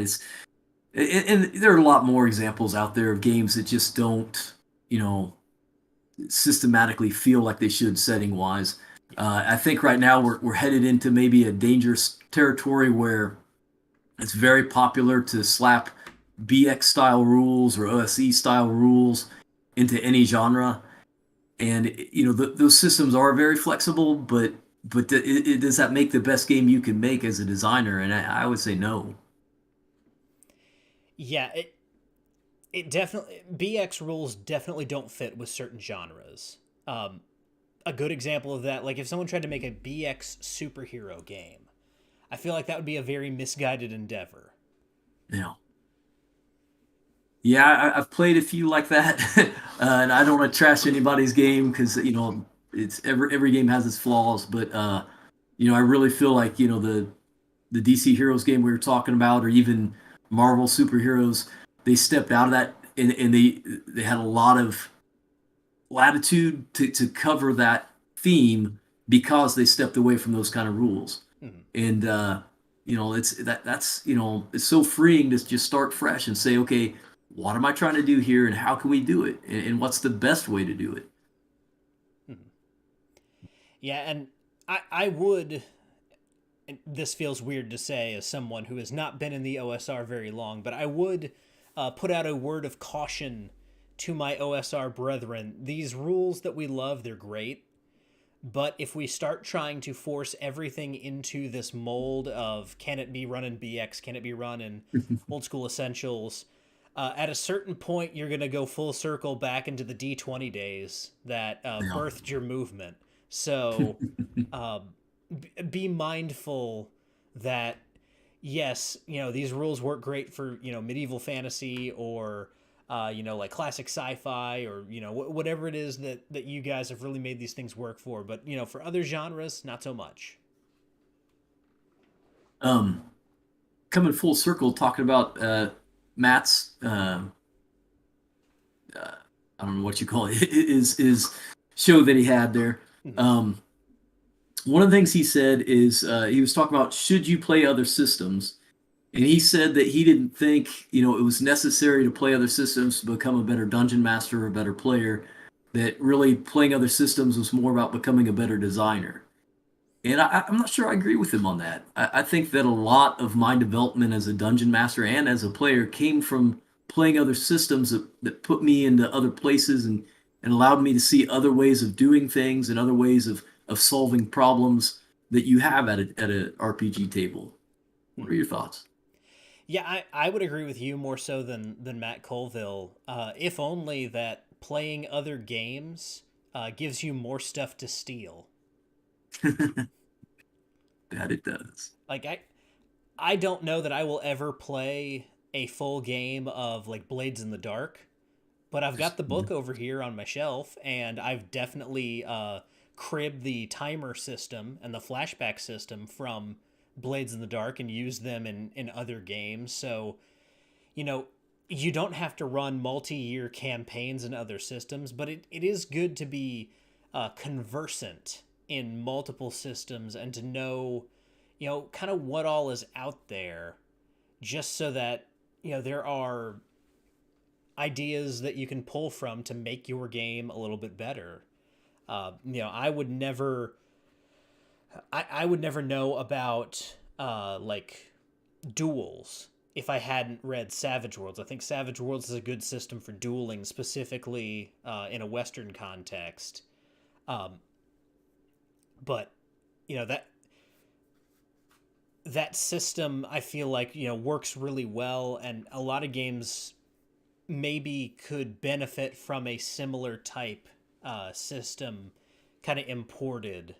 and there are a lot more examples out there of games that just don't, you know, systematically feel like they should setting wise. I think right now we're headed into maybe a dangerous territory where it's very popular to slap BX style rules or OSE style rules into any genre, and you know those systems are very flexible, but does that make the best game you can make as a designer? And I would say no. yeah. It definitely BX rules definitely don't fit with certain genres. Um, a good example of that, like if someone tried to make a BX superhero game, I feel like that would be a very misguided endeavor. Yeah, yeah, I've played a few like that, and I don't want to trash anybody's game because you know it's every game has its flaws, but you know I really feel like you know the DC Heroes game we were talking about, or even Marvel superheroes, they stepped out of that and they had a lot of latitude to cover that theme because they stepped away from those kind of rules. Mm-hmm. And you know, that's you know, it's so freeing to just start fresh and say, okay, what am I trying to do here, and how can we do it, and what's the best way to do it? Mm-hmm. Yeah, and I would. And this feels weird to say as someone who has not been in the OSR very long, but I would put out a word of caution to my OSR brethren. These rules that we love, they're great. But if we start trying to force everything into this mold of can it be run in BX, can it be run in old school essentials, at a certain point you're going to go full circle back into the D20 days that Yeah. birthed your movement. So be mindful that yes, these rules work great for medieval fantasy or like classic sci-fi or whatever it is that you guys have really made these things work for. But for other genres, not so much. um, Coming full circle, talking about Matt's I don't know what you call it is show that he had there. Mm-hmm. Um, One of the things he said is he was talking about should you play other systems, and he said that he didn't think it was necessary to play other systems to become a better dungeon master or a better player. That really playing other systems was more about becoming a better designer. And I'm not sure I agree with him on that. I think that a lot of my development as a dungeon master and as a player came from playing other systems that put me into other places and allowed me to see other ways of doing things and other ways of solving problems that you have at a RPG table. What are Mhm. your thoughts? Yeah, I would agree with you more so than Matt Colville. If only that playing other games gives you more stuff to steal. That it does. Like I don't know that I will ever play a full game of like Blades in the Dark, but I've got Just the book over here on my shelf, and I've definitely cribbed the timer system and the flashback system from Blades in the Dark and used them in other games. So, you know, you don't have to run multi-year campaigns in other systems, but it is good to be conversant in multiple systems and to know, kind of what all is out there, just so that there are ideas that you can pull from to make your game a little bit better. I would never know about like duels if I hadn't read Savage Worlds. I think Savage Worlds is a good system for dueling, specifically in a Western context. Um, but you know that system, I feel like works really well, and a lot of games maybe could benefit from a similar type system, kind of imported.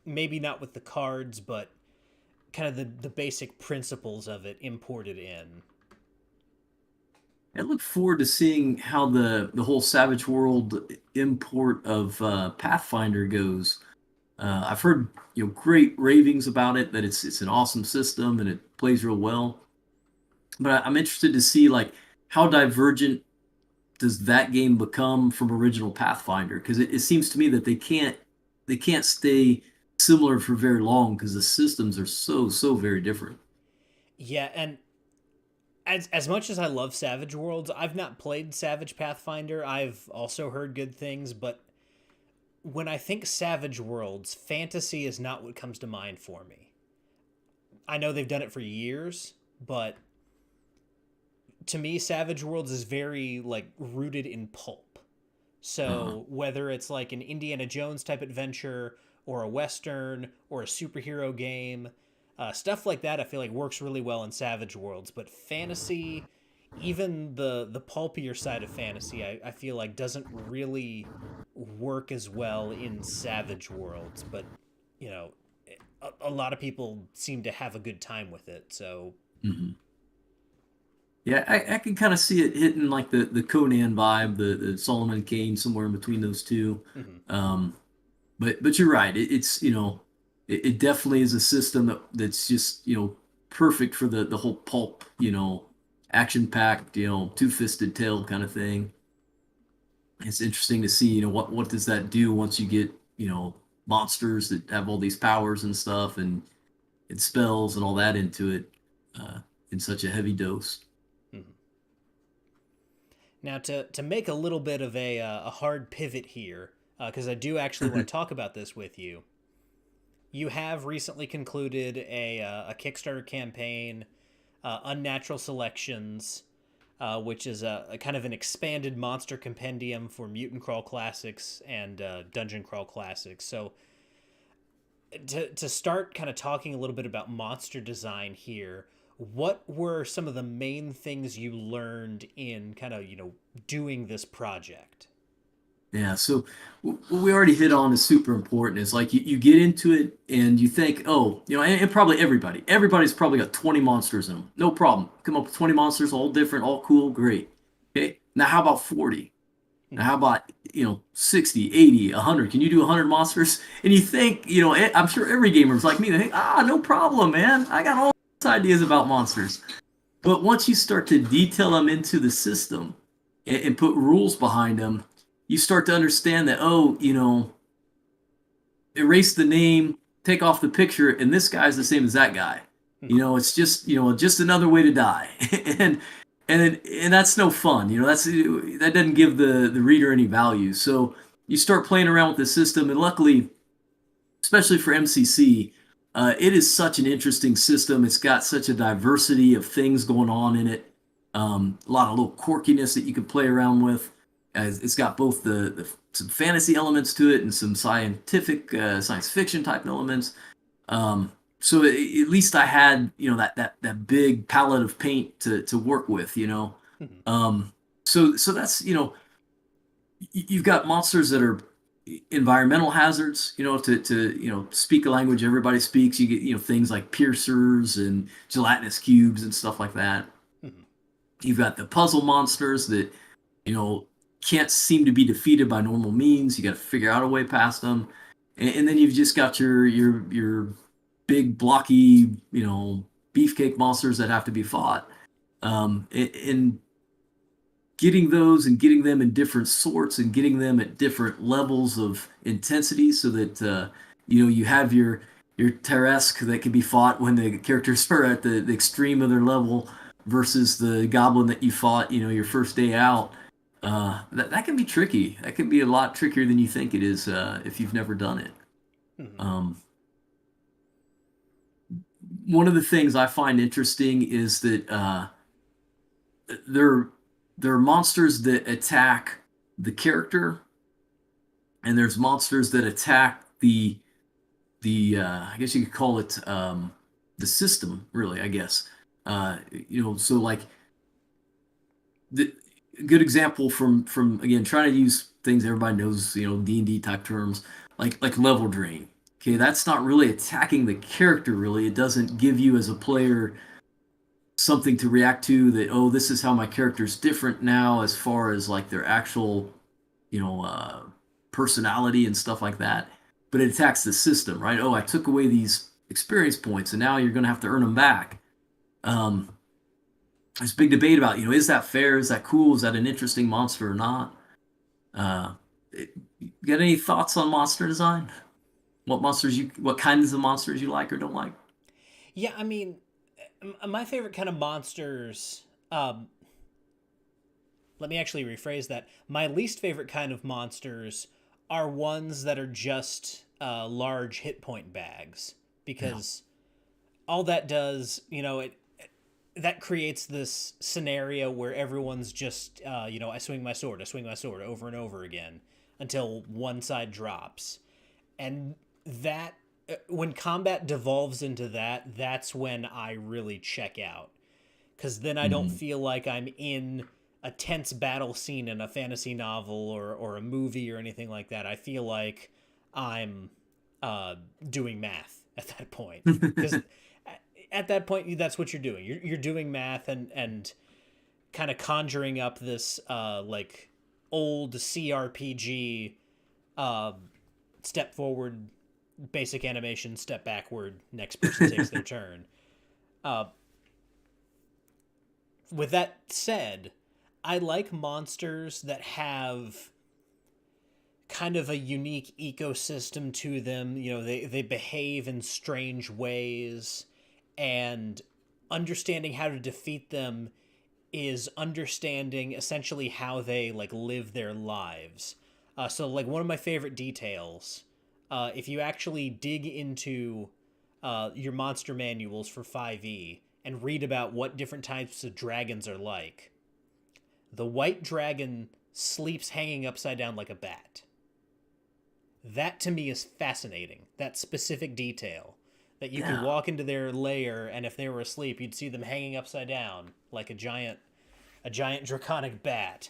Maybe not with the cards, but kind of the basic principles of it imported in. I look forward to seeing how the whole Savage World import of Pathfinder goes. I've heard great ravings about it, that it's an awesome system and it plays real well. But I'm interested to see like how divergent does that game become from original Pathfinder? Because it seems to me that they can't stay similar for very long because the systems are so very different. Yeah, and as much as I love Savage Worlds, I've not played Savage Pathfinder. I've also heard good things, but when I think Savage Worlds, fantasy is not what comes to mind for me. I know they've done it for years, but to me Savage Worlds is very like rooted in pulp. Uh, So whether it's like an Indiana Jones type adventure or a western or a superhero game, stuff like that, I feel like works really well in Savage Worlds. But fantasy, even the pulpier side of fantasy, I feel like doesn't really work as well in Savage Worlds. But you know, a lot of people seem to have a good time with it. So mhm. Yeah, I can kind of see it hitting like the Conan vibe, the Solomon Kane, somewhere in between those two. mhm. Um, but you're right. It's it definitely is a system that's just perfect for the whole pulp action packed two fisted tail kind of thing. It's interesting to see what does that do once you get monsters that have all these powers and stuff and spells and all that into it in such a heavy dose. Mhm. Now, to make a little bit of a hard pivot here, because I do actually want to talk about this with you. You have recently concluded a Kickstarter campaign, Unnatural Selections, which is a kind of an expanded monster compendium for Mutant Crawl Classics and Dungeon Crawl Classics. So, to start kind of talking a little bit about monster design here, what were some of the main things you learned in kind of doing this project? Yeah, so what we already hit on is super important. It's like you get into it and you think, oh, and probably everybody's probably got 20 monsters in them. No problem. Come up with 20 monsters, all different, all cool, great. Okay, now how about 40? Now Mhm. how about 60, 80, 100? Can you do 100 monsters? And you think, I'm sure every gamer is like me. They think, no problem, man. I got all these ideas about monsters. But once you start to detail them into the system and put rules behind them, you start to understand that, oh, erase the name, take off the picture, and this guy's the same as that guy. Mhm. It's just another way to die, and and that's no fun. That doesn't give the reader any value. So you start playing around with the system, and luckily especially for MCC. It is such an interesting system. It's got such a diversity of things going on in it. A lot of little quirkiness that you can play around with. It's got both some fantasy elements to it and some scientific science fiction type elements. So at least I had that big palette of paint to work with. Mhm. So that's you've got monsters that are environmental hazards, to speak a language everybody speaks. You get things like piercers and gelatinous cubes and stuff like that. Mhm. You've got the puzzle monsters that you know can't seem to be defeated by normal means. You got to figure out a way past them, and then you've just got your big blocky beefcake monsters that have to be fought. And getting those and getting them in different sorts and getting them at different levels of intensity so that you have your Teresk that can be fought when the characters are at the extreme of their level versus the goblin that you fought your first day out. That can be tricky. That can be a lot trickier than you think it is if you've never done it. Mhm. um, One of the things I find interesting is that there there are monsters that attack the character, and there's monsters that attack the I guess you could call it the system, really. I guess so like the good example from again trying to use things everybody knows, D&D type terms like level drain. Okay, that's not really attacking the character. Really, it doesn't give you as a player something to react to that, oh, this is how my character's different now as far as like their actual you know uh, personality and stuff like that. But it attacks the system, right? Oh, I took away these experience points and now you're going to have to earn them back. um, there's a big debate about, is that fair, is that cool, is that an interesting monster or not. uh, you got any thoughts on monster design? What kinds of monsters you like or don't like? Yeah, I mean, my favorite kind of monsters. Let me actually rephrase that. My least favorite kind of monsters are ones that are just large hit point bags, Yeah. because all that does, it that creates this scenario where everyone's just, I swing my sword over and over again until one side drops, and that when combat devolves into that, that's when I really check out, because then I don't Mhm. feel like I'm in a tense battle scene in a fantasy novel or a movie or anything like that. I feel like I'm doing math at that point, because at that point that's what you're doing. You're doing math and kind of conjuring up this like old CRPG uh, step forward, basic animation, step backward, next person takes their turn. Uh, with that said, I like monsters that have kind of a unique ecosystem to them. They behave in strange ways, and understanding how to defeat them is understanding essentially how they like live their lives. So like one of my favorite details, if you actually dig into your monster manuals for 5e and read about what different types of dragons are like, the white dragon sleeps hanging upside down like a bat. That to me is fascinating. That specific detail that you could Yeah. walk into their lair, and if they were asleep, you'd see them hanging upside down like a giant draconic bat.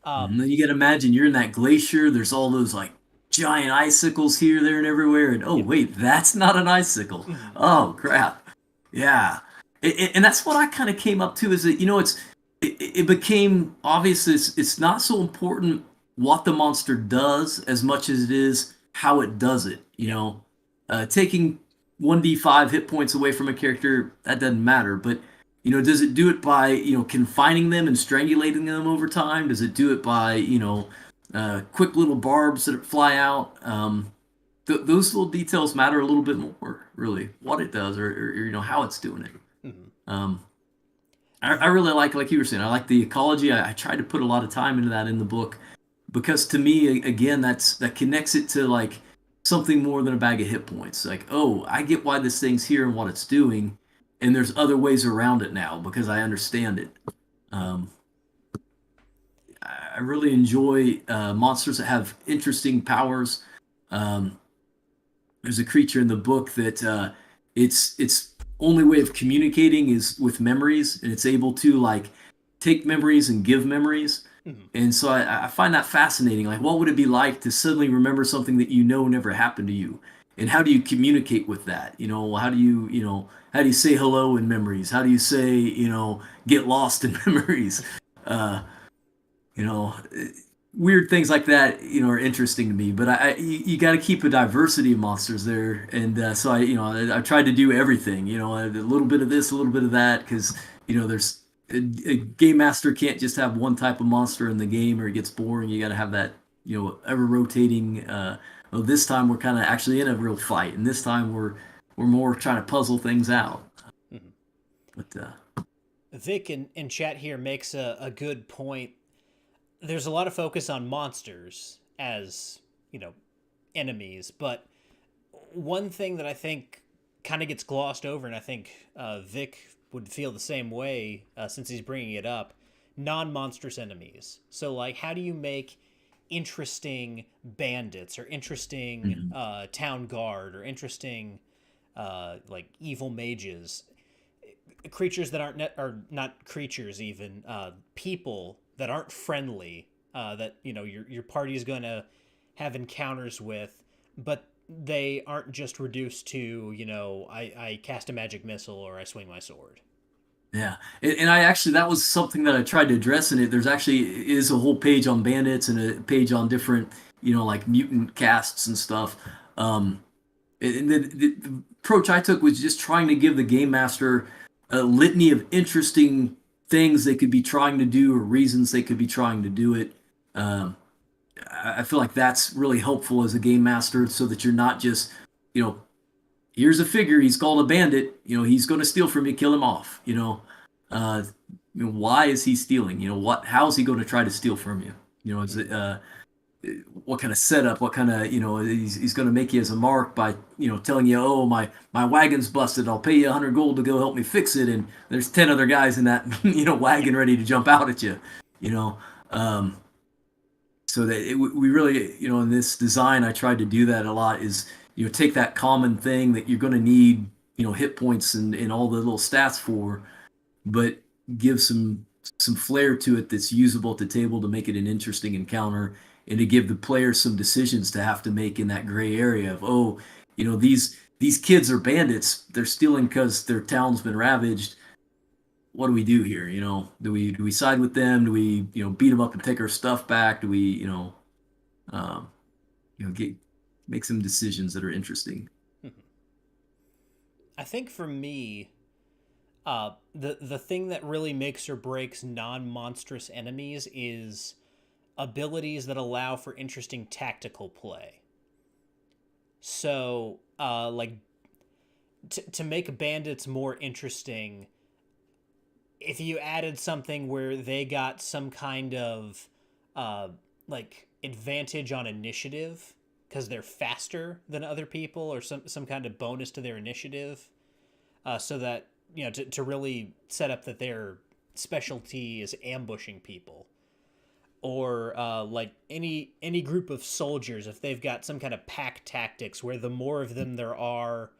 And Um, then you got to imagine you're in that glacier. There's all those like giant icicles here, there, and everywhere. And oh, yep. wait, that's not an icicle. Mhm. Oh, crap. Yeah. And that's what I kind of came up to is that, it became obvious it's not so important what the monster does as much as it is how it does it. Yep. Taking 1d5 hit points away from a character, that doesn't matter. But does it do it by confining them and strangulating them over time? Does it do it by quick little barbs that fly out? Those little details matter a little bit more, really, what it does or how it's doing it. Mhm. Um, I really like you were saying. I like the ecology. I tried to put a lot of time into that in the book because to me, again, that connects it to like something more than a bag of hit points. Like, oh, I get why this thing's here and what it's doing, and there's other ways around it now because I understand it. Um, I really enjoy monsters that have interesting powers. Um, there's a creature in the book that its only way of communicating is with memories, and it's able to like take memories and give memories. Mhm. And so I find that fascinating. Like, what would it be like to suddenly remember something that you know never happened to you? And how do you communicate with that? How do how do you say hello in memories? How do you say, get lost in memories? Uh, you know, weird things like that, are interesting to me. But you got to keep a diversity of monsters there, and so I tried to do everything. A little bit of this, a little bit of that, because there's a game master can't just have one type of monster in the game, or it gets boring. You got to have that, ever rotating. Well, this time we're kind of actually in a real fight, and this time we're more trying to puzzle things out. Mhm. But Vic in chat here makes a good point. There's a lot of focus on monsters as, you know, enemies, but one thing that I think kind of gets glossed over, and I think Vic would feel the same way since he's bringing it up, non-monstrous enemies. So, like, how do you make interesting bandits or interesting mhm. town guard or interesting like evil mages, creatures that aren't are not creatures even people that aren't friendly that your party is going to have encounters with, but they aren't just reduced to I cast a magic missile or I swing my sword. Yeah, and I actually that was something that I tried to address in it. There's actually is a whole page on bandits and a page on different, like mutant casts and stuff. And the approach I took was just trying to give the game master a litany of interesting things they could be trying to do or reasons they could be trying to do it. Um, I feel like that's really helpful as a game master, so that you're not just, you know, here's a figure. He's called a bandit. He's going to steal from you. Kill him off. Uh, why is he stealing? What? How is he going to try to steal from you? Is it what kind of setup? What kind of he's going to make you as a mark by telling you, oh, my wagon's busted. I'll pay you 100 gold to go help me fix it. And there's 10 other guys in that wagon ready to jump out at you. You know. Um, so that we really, in this design, I tried to do that a lot. Is take that common thing that you're going to need, hit points and all the little stats for, but give some flair to it that's usable at the table to make it an interesting encounter, and to give the player some decisions to have to make in that gray area of, oh, these kids are bandits. They're stealing because their town's been ravaged. What do we do here? Do we side with them? Do we beat them up and take our stuff back? Do we um, get make some decisions that are interesting? I think for me, the thing that really makes or breaks non-monstrous enemies is abilities that allow for interesting tactical play. So, like to make bandits more interesting, if you added something where they got some kind of like advantage on initiative because they're faster than other people, or some kind of bonus to their initiative, so that to really set up that their specialty is ambushing people, or like any group of soldiers, if they've got some kind of pack tactics where the more of them there are,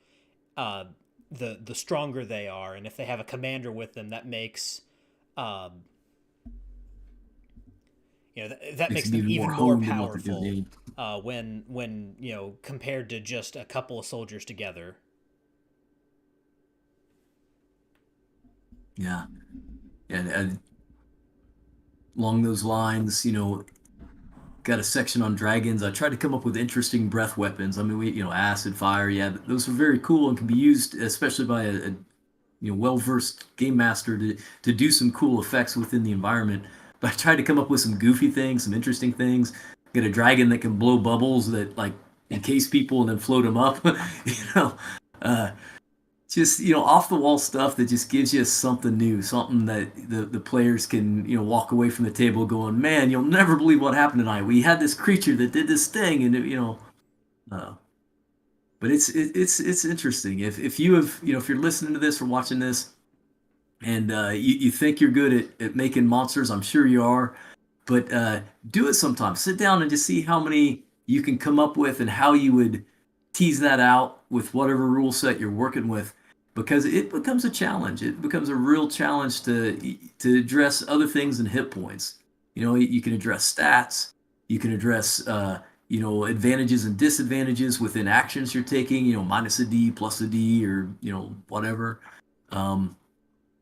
uh, the stronger they are, and if they have a commander with them, that makes um, that Makes makes them them even more even more honed in what they're powerful doing. when compared to just a couple of soldiers together. Yeah, and along those lines, got a section on dragons. I tried to come up with interesting breath weapons. I mean, acid, fire, yeah, those are very cool and can be used, especially by a well versed game master to do some cool effects within the environment. But I tried to come up with some goofy things, some interesting things. Get a dragon that can blow bubbles that like encase people and then float them up. you know, uh, just off the wall stuff that just gives you something new, something that the players can walk away from the table going, man, you'll never believe what happened tonight. We had this creature that did this thing, and But it's interesting. If you have, if you're listening to this or watching this, and you think you're good at making monsters, I'm sure you are. But do it sometime. Sit down and just see how many you can come up with and how you would tease that out with whatever rule set you're working with, because it becomes a challenge. It becomes a real challenge to address other things than hit points. You can address stats. You can address advantages and disadvantages within actions you're taking. Minus a D, plus a D, or whatever. Um,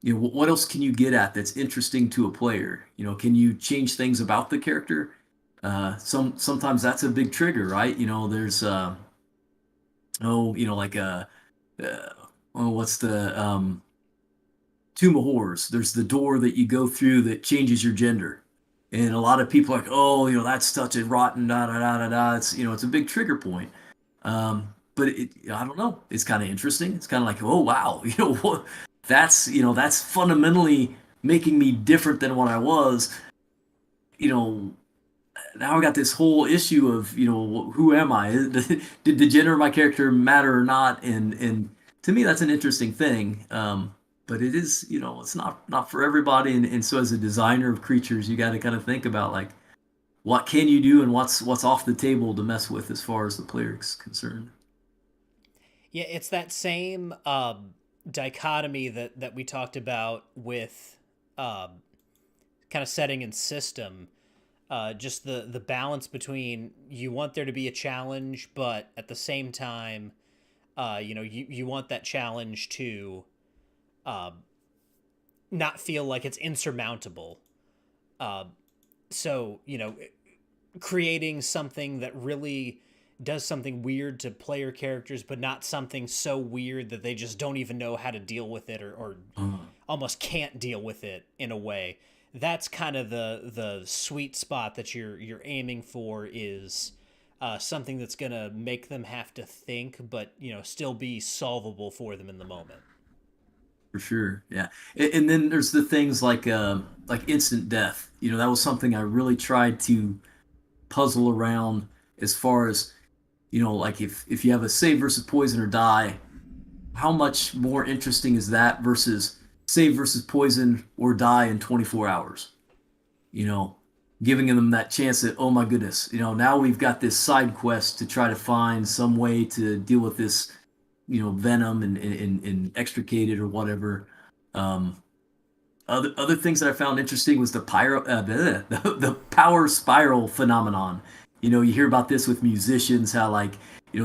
what else can you get at that's interesting to a player? Can you change things about the character? Sometimes that's a big trigger, right? There's like uh what's the Tomb of Horrors? There's the door that you go through that changes your gender, and a lot of people are like, oh, that's such a rotten da da da da da. It's a big trigger point. But I don't know. It's kind of interesting. It's kind of like, oh wow, what? That's fundamentally making me different than what I was. You know, Now I got this whole issue of who am I? Did the gender of my character matter or not? And to me, that's an interesting thing. But it is, it's not for everybody. And so as a designer of creatures, you got to kind of think about like what can you do and what's off the table to mess with as far as the player is concerned. Yeah, it's that same dichotomy that we talked about with kind of setting and system. Just the balance between you want there to be a challenge, but at the same time, you want that challenge to uh, not feel like it's insurmountable. Uh, so creating something that really does something weird to player characters, but not something so weird that they just don't even know how to deal with it, or almost can't deal with it in a way. That's kind of the sweet spot that you're aiming for, is something that's gonna make them have to think, but still be solvable for them in the moment. For sure, yeah. And then there's the things like instant death. That was something I really tried to puzzle around as far as like if you have a save versus poison or die, how much more interesting is that versus save versus poison or die in 24 hours? You know, Giving them that chance that, oh my goodness, now we've got this side quest to try to find some way to deal with this, venom and extricate it or whatever. Um, other things that I found interesting was the power spiral phenomenon. You hear about this with musicians, how like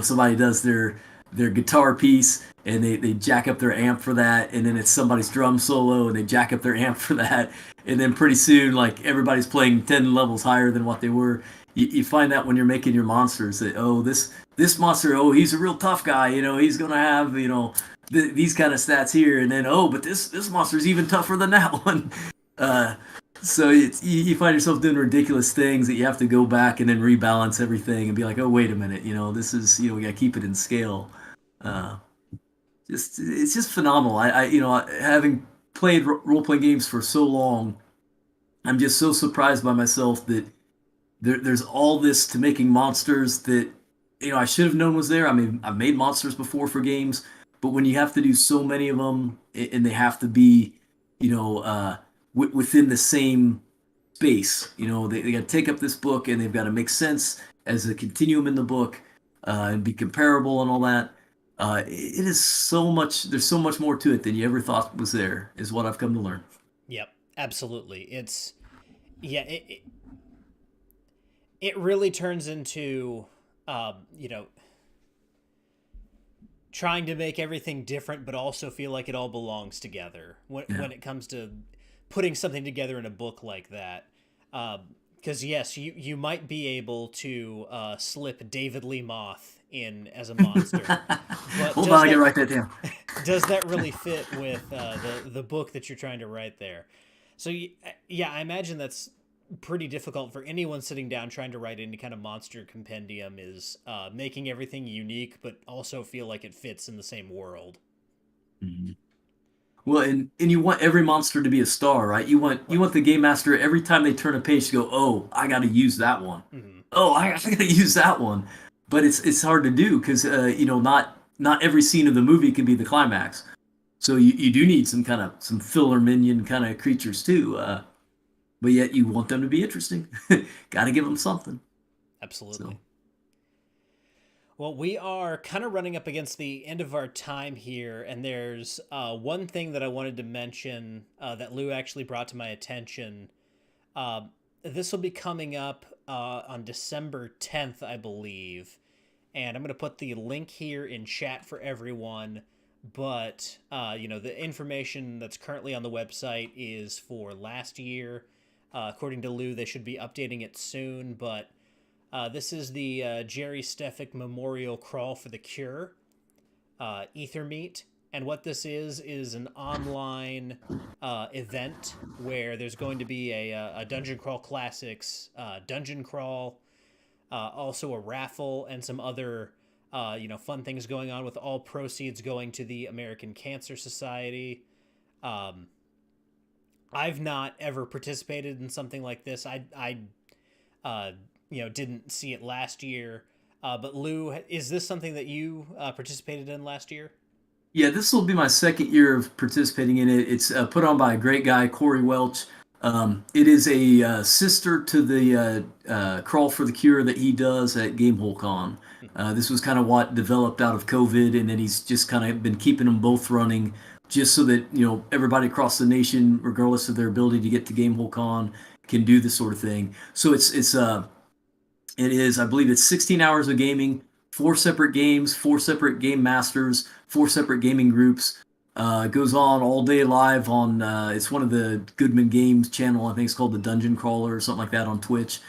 somebody does their guitar piece and they jack up their amp for that, and then it's somebody's drum solo and they jack up their amp for that, and then pretty soon like everybody's playing 10 levels higher than what they were. You find that when you're making your monsters that, oh, this monster, oh, he's a real tough guy, he's gonna have these kind of stats here, and then, oh, but this monster is even tougher than that one. uh so you find yourself doing ridiculous things that you have to go back and then rebalance everything and be like, oh, wait a minute, this is, we got to keep it in scale. uh it's just phenomenal. Having played role playing games for so long, I'm just so surprised by myself that there's all this to making monsters that I should have known was there. I mean, I've made monsters before for games, but when you have to do so many of them and they have to be, within the same space, they got to take up this book and they've got to make sense as a continuum in the book, and be comparable and all that. It is so much. There's so much more to it than you ever thought was there. Is what I've come to learn. Yep, absolutely. It's yeah, it really turns into you know trying to make everything different, but also feel like it all belongs together Yeah. when it comes to putting something together in a book like that. Because yes, you might be able to slip David Lee Moth in as a monster, but Hold on, I can write that down. does that really fit with the book that you're trying to write there? So yeah, I imagine that's pretty difficult for anyone sitting down trying to write any kind of monster compendium, is making everything unique but also feel like it fits in the same world. Mhm. Well, and you want every monster to be a star, right? You Right. want the game master every time they turn a page to go, oh, I got to use that one. Hmm. Oh, I got to use that one. but it's hard to do because not every scene of the movie can be the climax. So you do need some kind of some filler minion kind of creatures too. But yet you want them to be interesting. Got to give them something. Absolutely. So Well, we are kind of running up against the end of our time here, and there's one thing that I wanted to mention that Lou actually brought to my attention. Uh, this will be coming up on December 10th, I believe, and I'm going to put the link here in chat for everyone. But the information that's currently on the website is for last year. According to Lou, they should be updating it soon, but this is the Jerry Steffick Memorial Crawl for the Cure, Ether Meet. And what this is an online event where there's going to be a Dungeon Crawl Classics dungeon crawl, also a raffle, and some other fun things going on, with all proceeds going to the American Cancer Society. Um, I've not ever participated in something like this. I didn't see it last year. But Lou, is this something that you participated in last year? yeah, this will be my second year of participating in it. It's put on by a great guy, Corey Welch. It is a sister to the Crawl for the Cure that he does at Gamehole Con. This was kind of what developed out of COVID, and then he's just kind of been keeping them both running, just so that everybody across the nation, regardless of their ability to get to Gamehole Con, can do this sort of thing. So it is, I believe it's 16 hours of gaming, four separate games, four separate game masters, four separate gaming groups. It goes on all day live on, it's one of the Goodman Games channel. I think it's called the Dungeon Crawler or something like that on Twitch.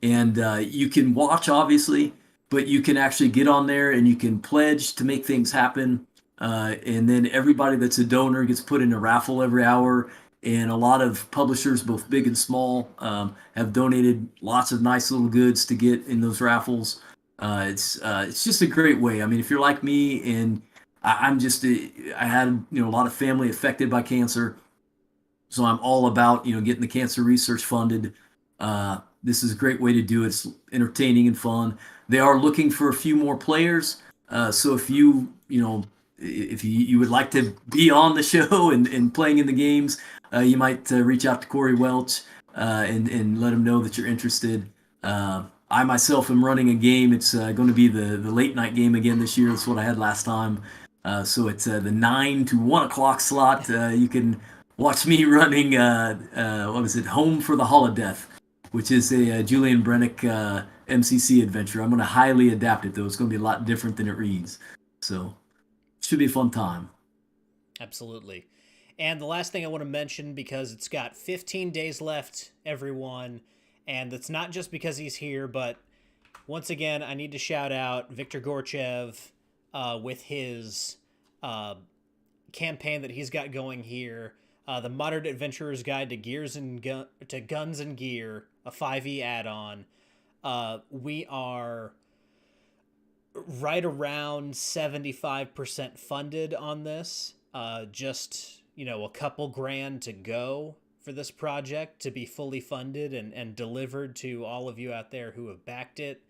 And you can watch, obviously, but you can actually get on there and you can pledge to make things happen. And then everybody that's a donor gets put in a raffle every hour, and a lot of publishers, both big and small, have donated lots of nice little goods to get in those raffles. It's just a great way. I mean, if you're like me, and I had a lot of family affected by cancer, so I'm all about getting the cancer research funded. This is a great way to do it. It's entertaining and fun. They are looking for a few more players, so if you would like to be on the show and playing in the games, you might reach out to Corey Welch and let him know that you're interested. I myself am running a game. It's going to be the late night game again this year. That's what I had last time. So it's the 9 to 1 o'clock slot. You can watch me running, what is it, Home for the Holodeath, which is a Julian Brennick MCC adventure. I'm going to highly adapt it, though. It's going to be a lot different than it reads. So should be a fun time. Absolutely. And the last thing I want to mention, because it's got 15 days left, everyone, and it's not just because he's here, but once again, I need to shout out Viktor Gorchev with his campaign that he's got going here. The Modern Adventurer's Guide to to Guns and Gear, a 5e add-on. We are right around 75% funded on this. Just, a couple grand to go for this project to be fully funded and delivered to all of you out there who have backed it.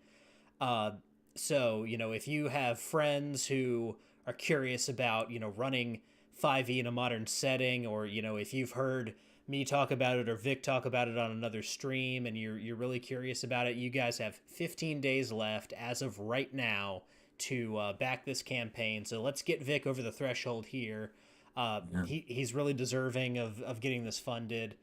So, if you have friends who are curious about, running 5e in a modern setting, or, if you've heard me talk about it or Vic talk about it on another stream and you're really curious about it, you guys have 15 days left as of right now to back this campaign. So let's get Vic over the threshold here. Yeah. He's really deserving of getting this funded.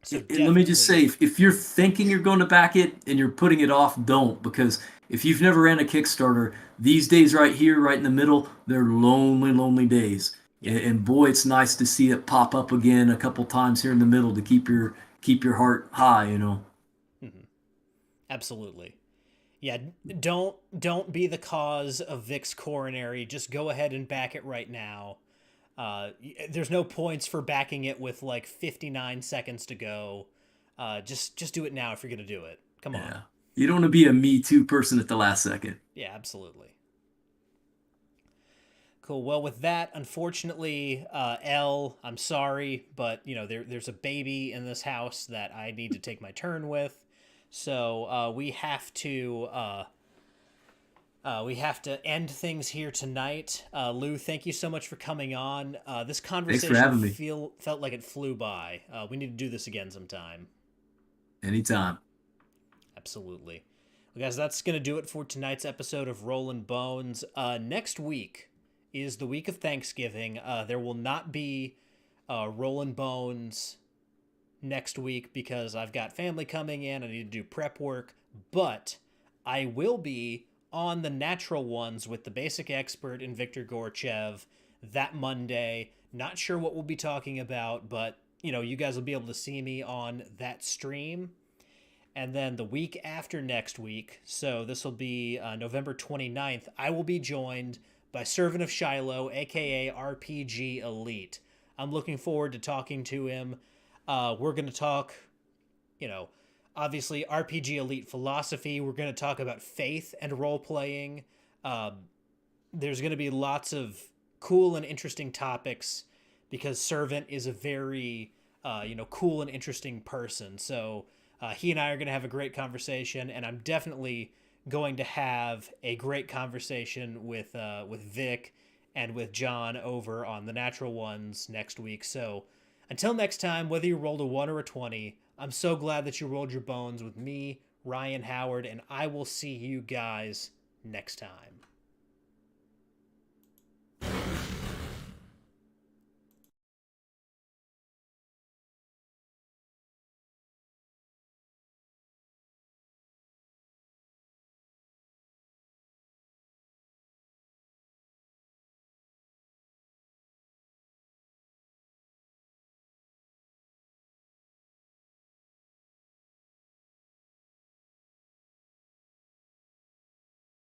So let me just say, if you're thinking you're going to back it and you're putting it off, don't, because if you've never ran a Kickstarter, these days right here, right in the middle, they're lonely, lonely days. Yeah. And boy, it's nice to see it pop up again a couple times here in the middle to keep your heart high, Mm-hmm. Absolutely. Yeah, don't be the cause of Vic's coronary. Just go ahead and back it right now. There's no points for backing it with like 59 seconds to go. Just do it now if you're gonna do it. Come on. You don't want to be a Me Too person at the last second. Yeah, absolutely. Cool. Well, with that, unfortunately, I'm sorry, but there's a baby in this house that I need to take my turn with. So we have to end things here tonight. Lou, thank you so much for coming on. This Thanks for conversation having me. felt like it flew by. We need to do this again sometime. Anytime. Absolutely. Well, guys, that's going to do it for tonight's episode of Rollin' Bones. Next week is the week of Thanksgiving. There will not be Rollin' Bones next week because I've got family coming in. I need to do prep work, but I will be on the natural ones with the basic expert and Victor Gorchev that Monday. Not sure what we'll be talking about, but you guys will be able to see me on that stream. And then the week after next week, so this will be November 29th, I will be joined by Servant of Shiloh, aka RPG Elite. I'm looking forward to talking to him. We're going to talk, you know, obviously RPG Elite philosophy. We're going to talk about faith and role playing. There's going to be lots of cool and interesting topics because Servant is a very, cool and interesting person. So he and I are going to have a great conversation, and I'm definitely going to have a great conversation with Vic and with John over on the Natural Ones next week. So until next time, whether you rolled a 1 or a 20, I'm so glad that you rolled your bones with me, Ryan Howard, and I will see you guys next time.